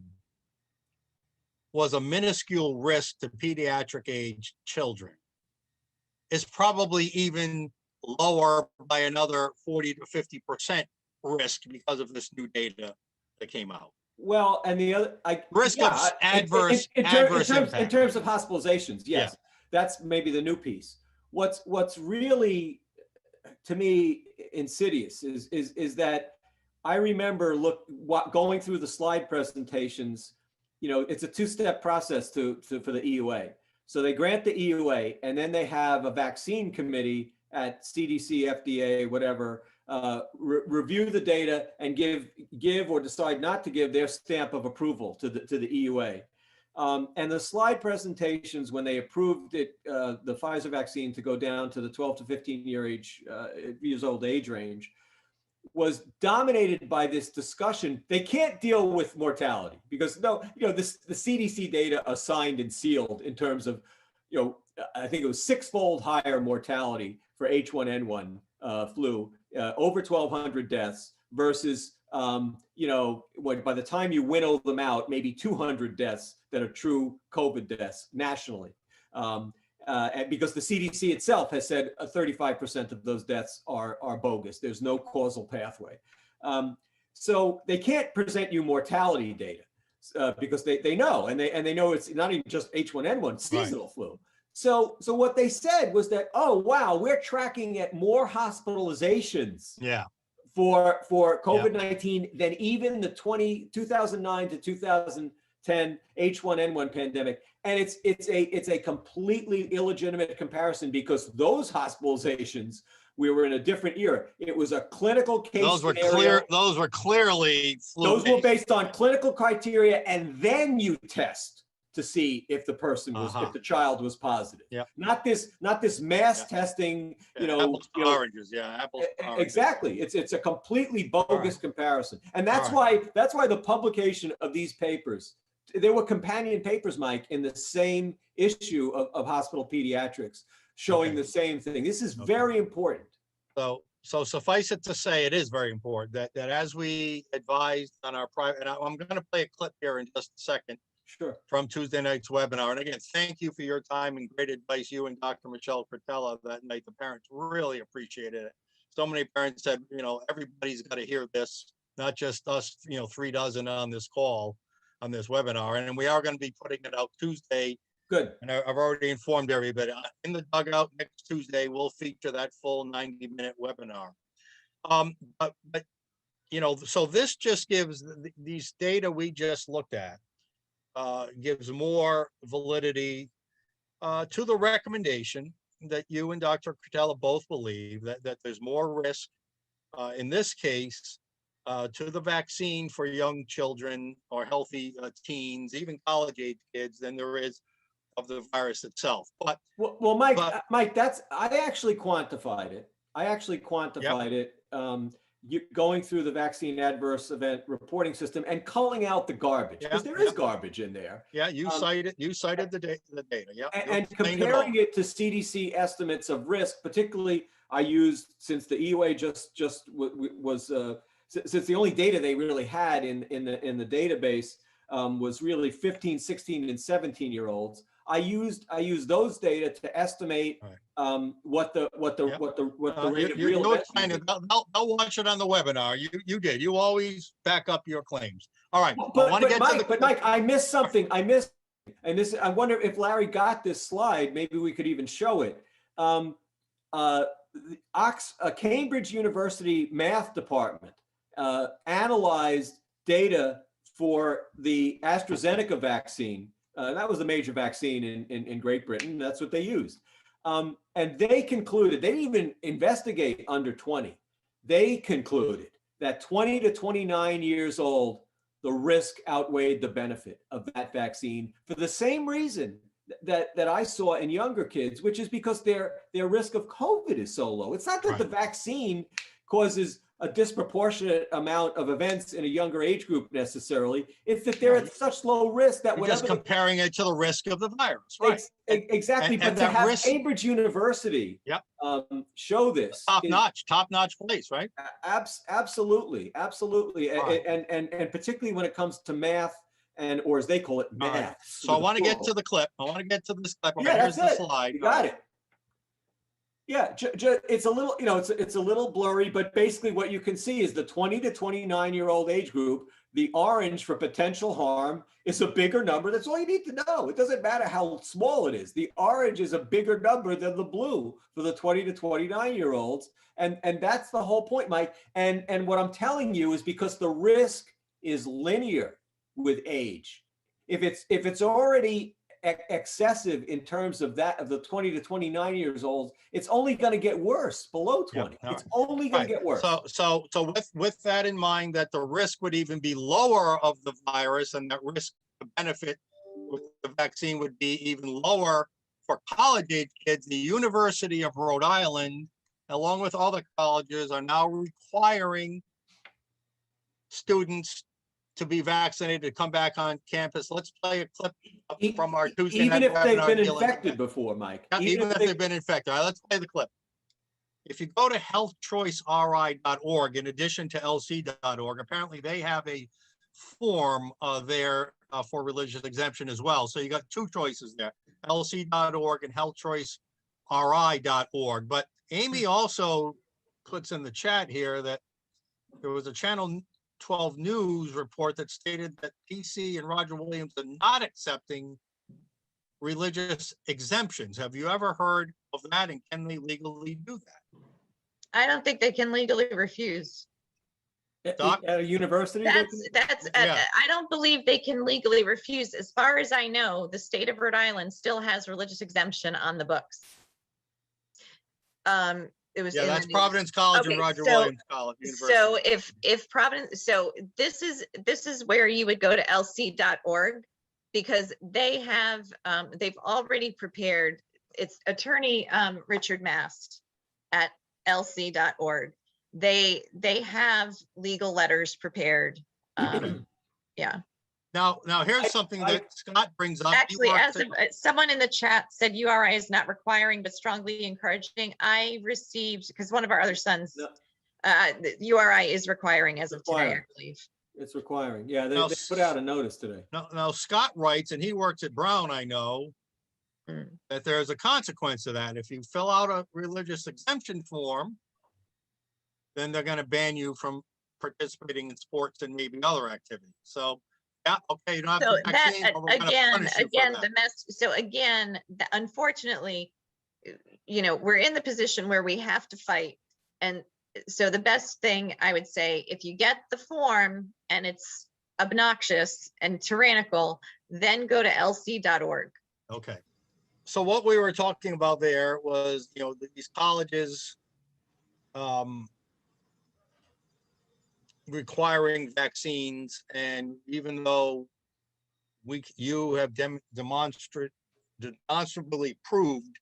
Speaker 2: was a minuscule risk to pediatric age children is probably even lower by another 40 to 50% risk because of this new data that came out.
Speaker 3: Well, and the other
Speaker 2: risk of adverse impact.
Speaker 3: In terms of hospitalizations, yes, that's maybe the new piece. What's really, to me, insidious is that I remember going through the slide presentations. It's a two-step process for the EUA. So they grant the EUA, and then they have a vaccine committee at CDC, FDA, whatever, review the data and give or decide not to give their stamp of approval to the EUA. And the slide presentations, when they approved it, the Pfizer vaccine to go down to the 12 to 15 years old age range, was dominated by this discussion. They can't deal with mortality because the CDC data are signed and sealed in terms of, I think it was 6-fold higher mortality for H1N1 flu, over 1,200 deaths versus, by the time you winnow them out, maybe 200 deaths that are true COVID deaths nationally. And because the CDC itself has said 35% of those deaths are bogus. There's no causal pathway. So they can't present you mortality data because they know, and they know it's not even just H1N1, seasonal flu. So what they said was that, oh, wow, we're tracking at more hospitalizations for COVID-19 than even the 2009 to 2010 H1N1 pandemic. And it's a completely illegitimate comparison because those hospitalizations, we were in a different era. It was a clinical case scenario.
Speaker 2: Those were clearly flu.
Speaker 3: Those were based on clinical criteria, and then you test to see if the person was, if the child was positive. Not this mass testing.
Speaker 2: Apples to oranges. Apples to oranges.
Speaker 3: Exactly. It's a completely bogus comparison, and that's why the publication of these papers. There were companion papers, Mike, in the same issue of Hospital Pediatrics showing the same thing. This is very important.
Speaker 2: So suffice it to say, it is very important that as we advised on our private, and I'm going to play a clip here in just a second.
Speaker 3: Sure.
Speaker 2: From Tuesday night's webinar. And again, thank you for your time and great advice, you and Dr. Michelle Cretella that night. The parents really appreciated it. So many parents said, everybody's got to hear this, not just us, 3 dozen on this call, on this webinar. And we are going to be putting it out Tuesday.
Speaker 3: Good.
Speaker 2: And I've already informed everybody in the Dugout next Tuesday, we'll feature that full 90-minute webinar. But so this just gives these data we just looked at, gives more validity to the recommendation that you and Dr. Cretella both believe that there's more risk in this case to the vaccine for young children or healthy teens, even college age kids, than there is of the virus itself. But
Speaker 3: well, Mike,
Speaker 2: but-
Speaker 3: Mike, I actually quantified it. You going through the vaccine adverse event reporting system and culling out the garbage, because there is garbage in there.
Speaker 2: Yeah, you cited the data. Yeah,
Speaker 3: and comparing it to CDC estimates of risk, particularly I used, since the EUA since the only data they really had in the database was really 15, 16, and 17-year-olds. I used those data to estimate what the rate of real events.
Speaker 2: They'll watch it on the webinar. You did. You always back up your claims. All right.
Speaker 3: But Mike, I missed something. And I wonder if Larry got this slide. Maybe we could even show it. Cambridge University math department analyzed data for the AstraZeneca vaccine. That was the major vaccine in Great Britain. That's what they used. And they concluded, they didn't even investigate under 20. They concluded that 20 to 29 years old, the risk outweighed the benefit of that vaccine for the same reason that I saw in younger kids, which is because their risk of COVID is so low. It's not that the vaccine causes a disproportionate amount of events in a younger age group necessarily. It's that they're at such low risk that
Speaker 2: we're just comparing it to the risk of the virus, right?
Speaker 3: Exactly. But to have Cambridge University show this
Speaker 2: top notch place, right?
Speaker 3: Absolutely. And particularly when it comes to math, or as they call it, math.
Speaker 2: Right. So I want to get to the clip. Here's the slide.
Speaker 3: You got it. Yeah, it's a little, it's a little blurry, but basically what you can see is the 20 to 29-year-old age group. The orange for potential harm is a bigger number. That's all you need to know. It doesn't matter how small it is. The orange is a bigger number than the blue for the 20 to 29-year-olds. And that's the whole point, Mike. And what I'm telling you is because the risk is linear with age. If it's already excessive in terms of the 20 to 29 years old, it's only going to get worse below 20. It's only going to get worse.
Speaker 2: So with that in mind, that the risk would even be lower of the virus, and that risk benefit with the vaccine would be even lower for college age kids, the University of Rhode Island, along with other colleges, are now requiring students to be vaccinated to come back on campus. Let's play a clip from our Tuesday night.
Speaker 3: Even if they've been infected before, Mike.
Speaker 2: Even if they've been infected. All right, let's play the clip. If you go to healthchoiceri.org, in addition to lc.org, apparently they have a form there for religious exemption as well. So you got two choices there, lc.org and healthchoiceri.org. But Amy also puts in the chat here that there was a Channel 12 News report that stated that PC and Roger Williams are not accepting religious exemptions. Have you ever heard of that, and can they legally do that?
Speaker 4: I don't think they can legally refuse.
Speaker 3: At a university?
Speaker 4: I don't believe they can legally refuse. As far as I know, the state of Rhode Island still has religious exemption on the books. It was
Speaker 2: that's Providence College and Roger Williams College University.
Speaker 4: So if Providence, so this is where you would go to lc.org, because they have they've already prepared. It's attorney Richard Mast at lc.org. They have legal letters prepared. Yeah.
Speaker 2: Now here's something that Scott brings up.
Speaker 4: Actually, someone in the chat said URI is not requiring, but strongly encouraging. I received, because one of our other sons, the URI is requiring as of today, I believe.
Speaker 3: It's requiring. Yeah, they put out a notice today.
Speaker 2: Now Scott writes, and he works at Brown, I know, that there's a consequence to that. If you fill out a religious exemption form, then they're going to ban you from participating in sports and maybe other activities. So yeah, okay, you don't have
Speaker 4: so
Speaker 2: the vaccine,
Speaker 4: that,
Speaker 2: but we're
Speaker 4: again,
Speaker 2: the
Speaker 4: mess. So again, unfortunately, we're in the position where we have to fight. And so the best thing I would say, if you get the form and it's obnoxious and tyrannical, then go to lc.org.
Speaker 2: Okay. So what we were talking about there was, these colleges requiring vaccines, and even though you have demonstrated demonstrably proved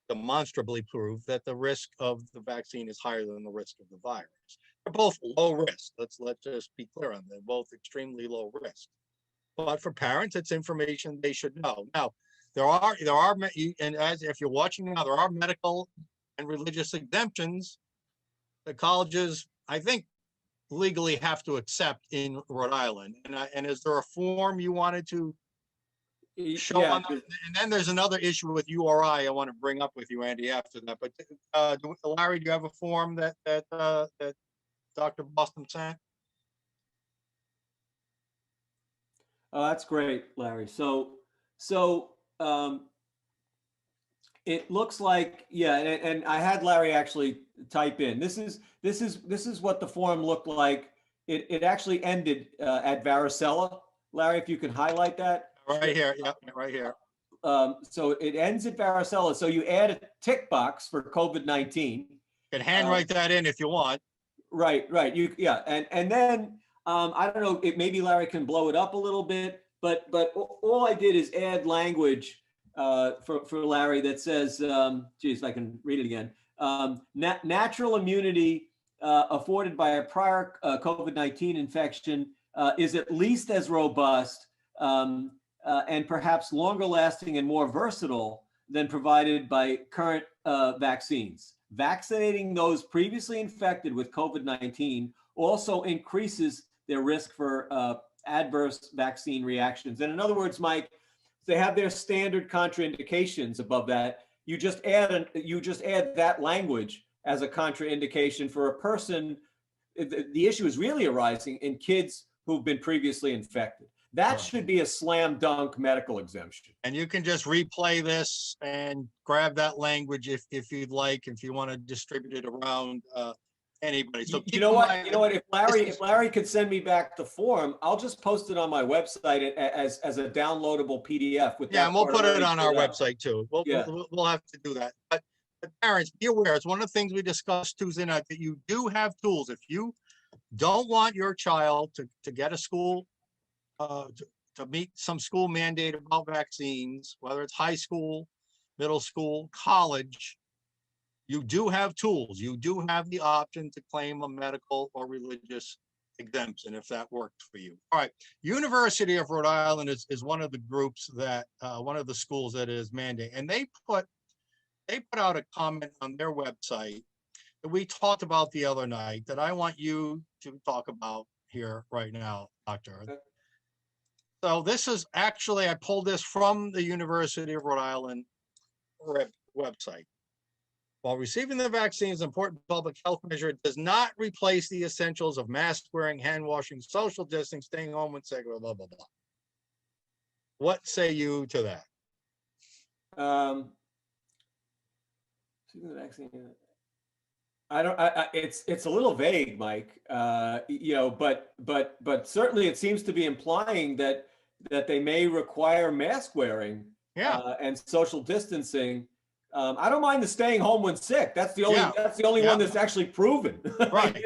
Speaker 2: that the risk of the vaccine is higher than the risk of the virus. They're both low risk. Let's just be clear on that. They're both extremely low risk. But for parents, it's information they should know. Now, there are, and as if you're watching now, there are medical and religious exemptions that colleges, I think, legally have to accept in Rhode Island. And is there a form you wanted to show
Speaker 3: Yeah,
Speaker 2: on that? And then there's another issue with URI I want to bring up with you, Andy, after that. But Larry, do you have a form that Dr. Bostom sent?
Speaker 3: oh, that's great, Larry. So it looks like, yeah, and I had Larry actually type in. This is what the form looked like. It actually ended at varicella. Larry, if you can highlight that.
Speaker 2: Right here, yep, right here.
Speaker 3: So it ends at varicella. So you add a tick box for COVID-19.
Speaker 2: You can handwrite that in if you want.
Speaker 3: Right. Yeah, and then I don't know. Maybe Larry can blow it up a little bit, but all I did is add language for Larry that says, geez, if I can read it again. Natural immunity afforded by a prior COVID-19 infection is at least as robust and perhaps longer lasting and more versatile than provided by current vaccines. Vaccinating those previously infected with COVID-19 also increases their risk for adverse vaccine reactions. And in other words, Mike, they have their standard contraindications above that. You just add that language as a contraindication for a person. The issue is really arising in kids who've been previously infected. That should be a slam dunk medical exemption.
Speaker 2: And you can just replay this and grab that language if you'd like, if you want to distribute it around anybody. So
Speaker 3: you know what? If Larry could send me back the form, I'll just post it on my website as a downloadable PDF.
Speaker 2: And we'll put it on our website too. We'll have to do that. But parents, be aware. It's one of the things we discussed Tuesday night, that you do have tools. If you don't want your child to get a school, to meet some school mandate about vaccines, whether it's high school, middle school, college, you do have tools. You do have the option to claim a medical or religious exemption if that works for you. All right. University of Rhode Island is one of the groups that, one of the schools that is mandating, and they put out a comment on their website that we talked about the other night that I want you to talk about here right now, Doctor. Okay. So this is actually, I pulled this from the University of Rhode Island website. While receiving the vaccine is an important public health measure, it does not replace the essentials of mask wearing, hand washing, social distancing, staying home when sick, blah, blah, blah. What say you to that?
Speaker 3: The vaccine. It's a little vague, Mike. But certainly it seems to be implying that they may require mask wearing, and social distancing. I don't mind the staying home when sick. That's the only one that's actually proven.
Speaker 2: Right.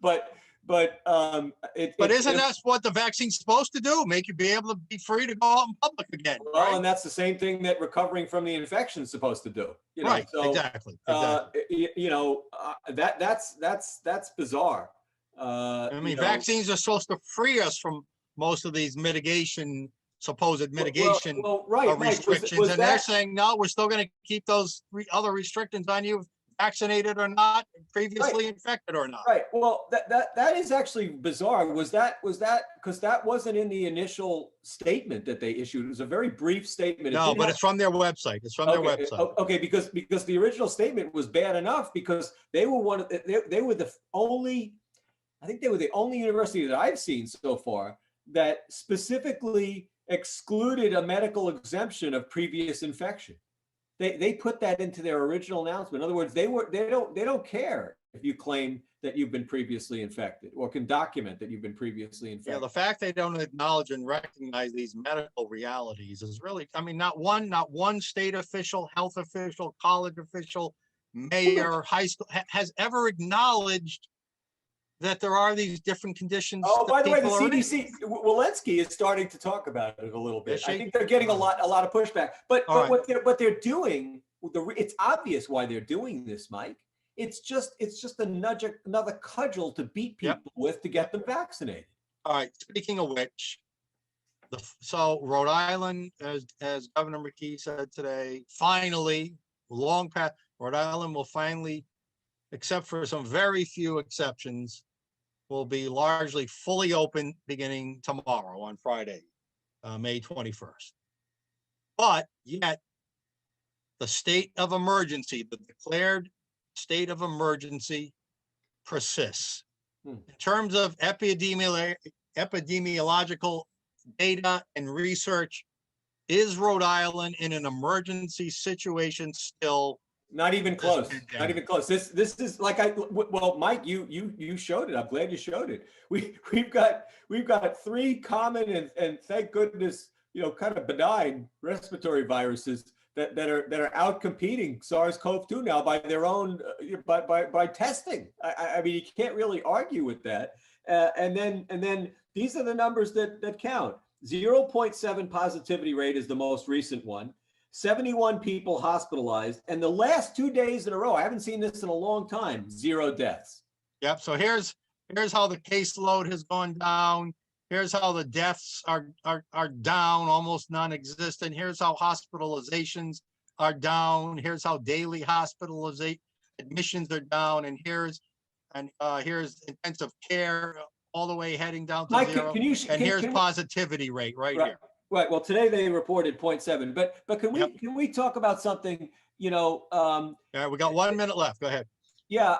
Speaker 3: But
Speaker 2: isn't that what the vaccine's supposed to do? Make you be able to be free to go out in public again.
Speaker 3: Well,
Speaker 2: right?
Speaker 3: And that's the same thing that recovering from the infection is supposed to do.
Speaker 2: Right. So, exactly.
Speaker 3: That's bizarre.
Speaker 2: Vaccines are supposed to free us from most of these supposed mitigation restrictions, and they're saying no, we're still going to keep those other restrictions on you, vaccinated or not, previously infected or not.
Speaker 3: Right. Well, that is actually bizarre. Was that because that wasn't in the initial statement that they issued? It was a very brief statement.
Speaker 2: No, but it's from their website. It's from their website.
Speaker 3: Okay, because the original statement was bad enough because they were the only university that I've seen so far that specifically excluded a medical exemption of previous infection. They put that into their original announcement. In other words, they don't care if you claim that you've been previously infected or can document that you've been previously infected.
Speaker 2: Yeah, the fact they don't acknowledge and recognize these medical realities is really, not one state official, health official, college official, mayor, high school has ever acknowledged that there are these different conditions.
Speaker 3: Oh,
Speaker 2: that
Speaker 3: by the way, the
Speaker 2: people are in.
Speaker 3: CDC, Walensky is starting to talk about it a little bit.
Speaker 2: Is she?
Speaker 3: I think they're getting a lot of pushback. But
Speaker 2: All right.
Speaker 3: what they're doing, it's obvious why they're doing this, Mike. It's just another cudgel to beat people with to get them vaccinated.
Speaker 2: All right. Speaking of which, so Rhode Island, as Governor McKee said today, finally, long past, Rhode Island will finally, except for some very few exceptions, will be largely fully open beginning tomorrow on Friday, May 21st. But yet, the state of emergency, the declared state of emergency persists. In terms of epidemiological data and research, is Rhode Island in an emergency situation still?
Speaker 3: Not even close. Not even close. This is like well, Mike, you showed it. I'm glad you showed it. We've got 3 common and thank goodness, kind of benign respiratory viruses that are out competing SARS-CoV-2 now by their own by testing. I mean, you can't really argue with that. And then these are the numbers that count. 0.7 positivity rate is the most recent one. 71 people hospitalized, and the last 2 days in a row, I haven't seen this in a long time, 0 deaths.
Speaker 2: Yep. So here's how the caseload has gone down. Here's how the deaths are down, almost non-existent. Here's how hospitalizations are down. Here's how daily hospitalization admissions are down, and here's intensive care all the way heading down to
Speaker 3: Mike,
Speaker 2: 0. Here's positivity rate right here.
Speaker 3: Right. Well, today they reported 0.7, but can we talk about something?
Speaker 2: Yeah, we got 1 minute left. Go ahead.
Speaker 3: Yeah,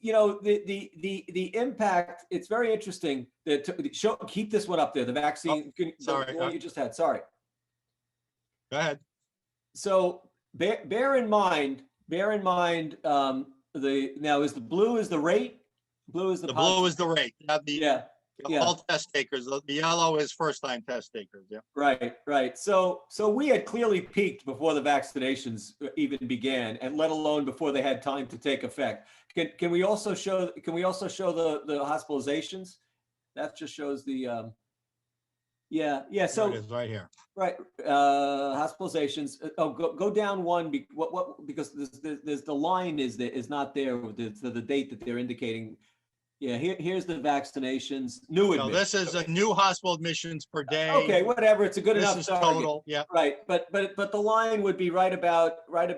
Speaker 3: the impact. It's very interesting that keep this one up there. The vaccine.
Speaker 2: Sorry,
Speaker 3: the one you just had. Sorry.
Speaker 2: Go ahead.
Speaker 3: So bear in mind. Now is the blue is the rate. Blue is the
Speaker 2: blue is the rate.
Speaker 3: Yeah.
Speaker 2: All test takers. The yellow is first-time test takers. Yeah.
Speaker 3: Right. So we had clearly peaked before the vaccinations even began, and let alone before they had time to take effect. Can we also show the hospitalizations? That just shows the So
Speaker 2: there it is right here.
Speaker 3: Right. Hospitalizations. Oh, go down one. Because there's the line is not there with the date that they're indicating. Yeah, here's the vaccinations. New admissions.
Speaker 2: No, this is a new hospital admissions per day.
Speaker 3: Okay, whatever. It's a good enough
Speaker 2: target. Total. Yeah.
Speaker 3: Right, but the line would be right about at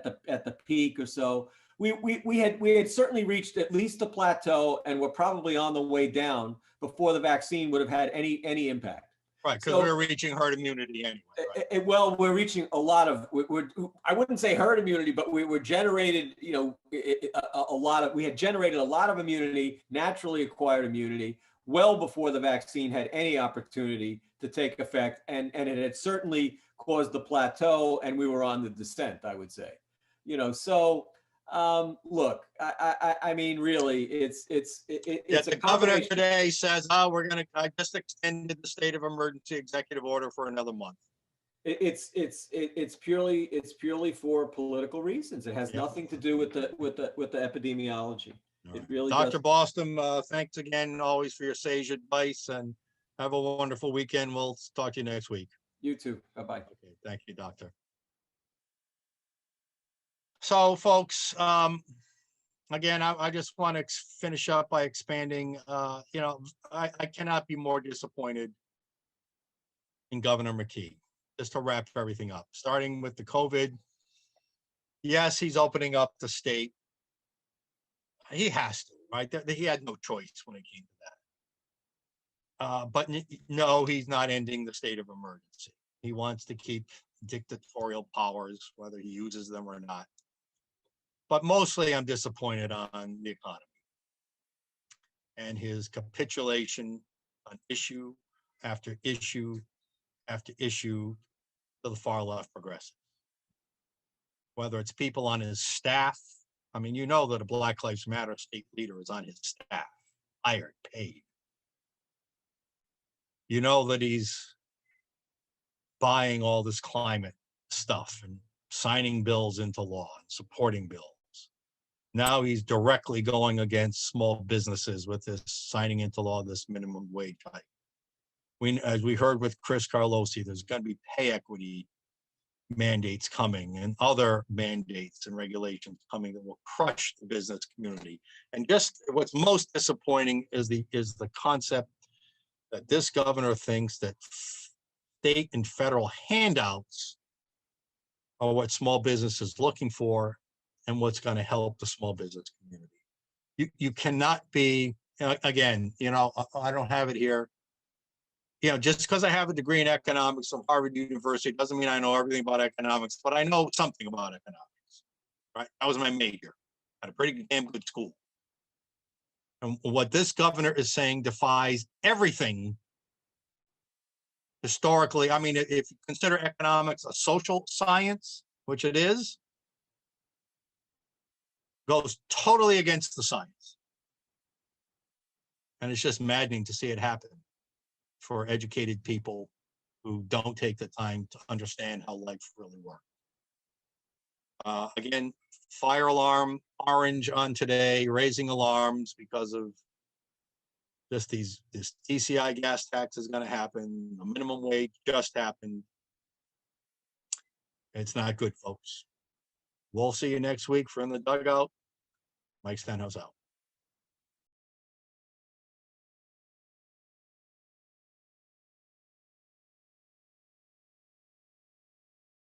Speaker 3: the peak or so. We had certainly reached at least the plateau, and we're probably on the way down before the vaccine would have had any impact.
Speaker 2: Right, because we're reaching herd immunity anyway. Right?
Speaker 3: Well, we're reaching a lot of. I wouldn't say herd immunity, but we were generated. We had generated a lot of immunity, naturally acquired immunity, well before the vaccine had any opportunity to take effect, and it had certainly caused the plateau, and we were on the descent. I would say, so. Look, I mean, really, it's
Speaker 2: the governor today says, I just extended the state of emergency executive order for another month.
Speaker 3: It's purely for political reasons. It has nothing to do with the epidemiology.
Speaker 2: Right.
Speaker 3: It really
Speaker 2: Dr. Bostom, thanks again always for your sage advice, and have a wonderful weekend. We'll talk to you next week.
Speaker 3: You too. Bye-bye.
Speaker 2: Okay, thank you, Doctor. So, folks, again, I just want to finish up by expanding. I cannot be more disappointed in Governor McKee. Just to wrap everything up, starting with the COVID. Yes, he's opening up the state. He has to, right? He had no choice when it came to that. But no, he's not ending the state of emergency. He wants to keep dictatorial powers, whether he uses them or not. But mostly I'm disappointed on the economy and his capitulation on issue after issue after issue to the far left progressives. Whether it's people on his staff, I mean, that a Black Lives Matter state leader is on his staff, hired, paid. That he's buying all this climate stuff and signing bills into law and supporting bills. Now he's directly going against small businesses with this signing into law, this minimum wage hike. As we heard with Chris Carlosi, there's going to be pay equity mandates coming and other mandates and regulations coming that will crush the business community. And just what's most disappointing is the concept that this governor thinks that state and federal handouts are what small business is looking for and what's going to help the small business community. You cannot be, again, I don't have it here. Just because I have a degree in economics from Harvard University doesn't mean I know everything about economics, but I know something about economics, right? That was my major at a pretty damn good school. And what this governor is saying defies everything historically. I mean, if you consider economics a social science, which it is, goes totally against the science. And it's just maddening to see it happen for educated people who don't take the time to understand how life really works. Again, fire alarm, orange on today, raising alarms because of just this TCI gas tax is going to happen. The minimum wage just happened. It's not good, folks. We'll see you next week for In the Dugout. Mike Stenhouse out.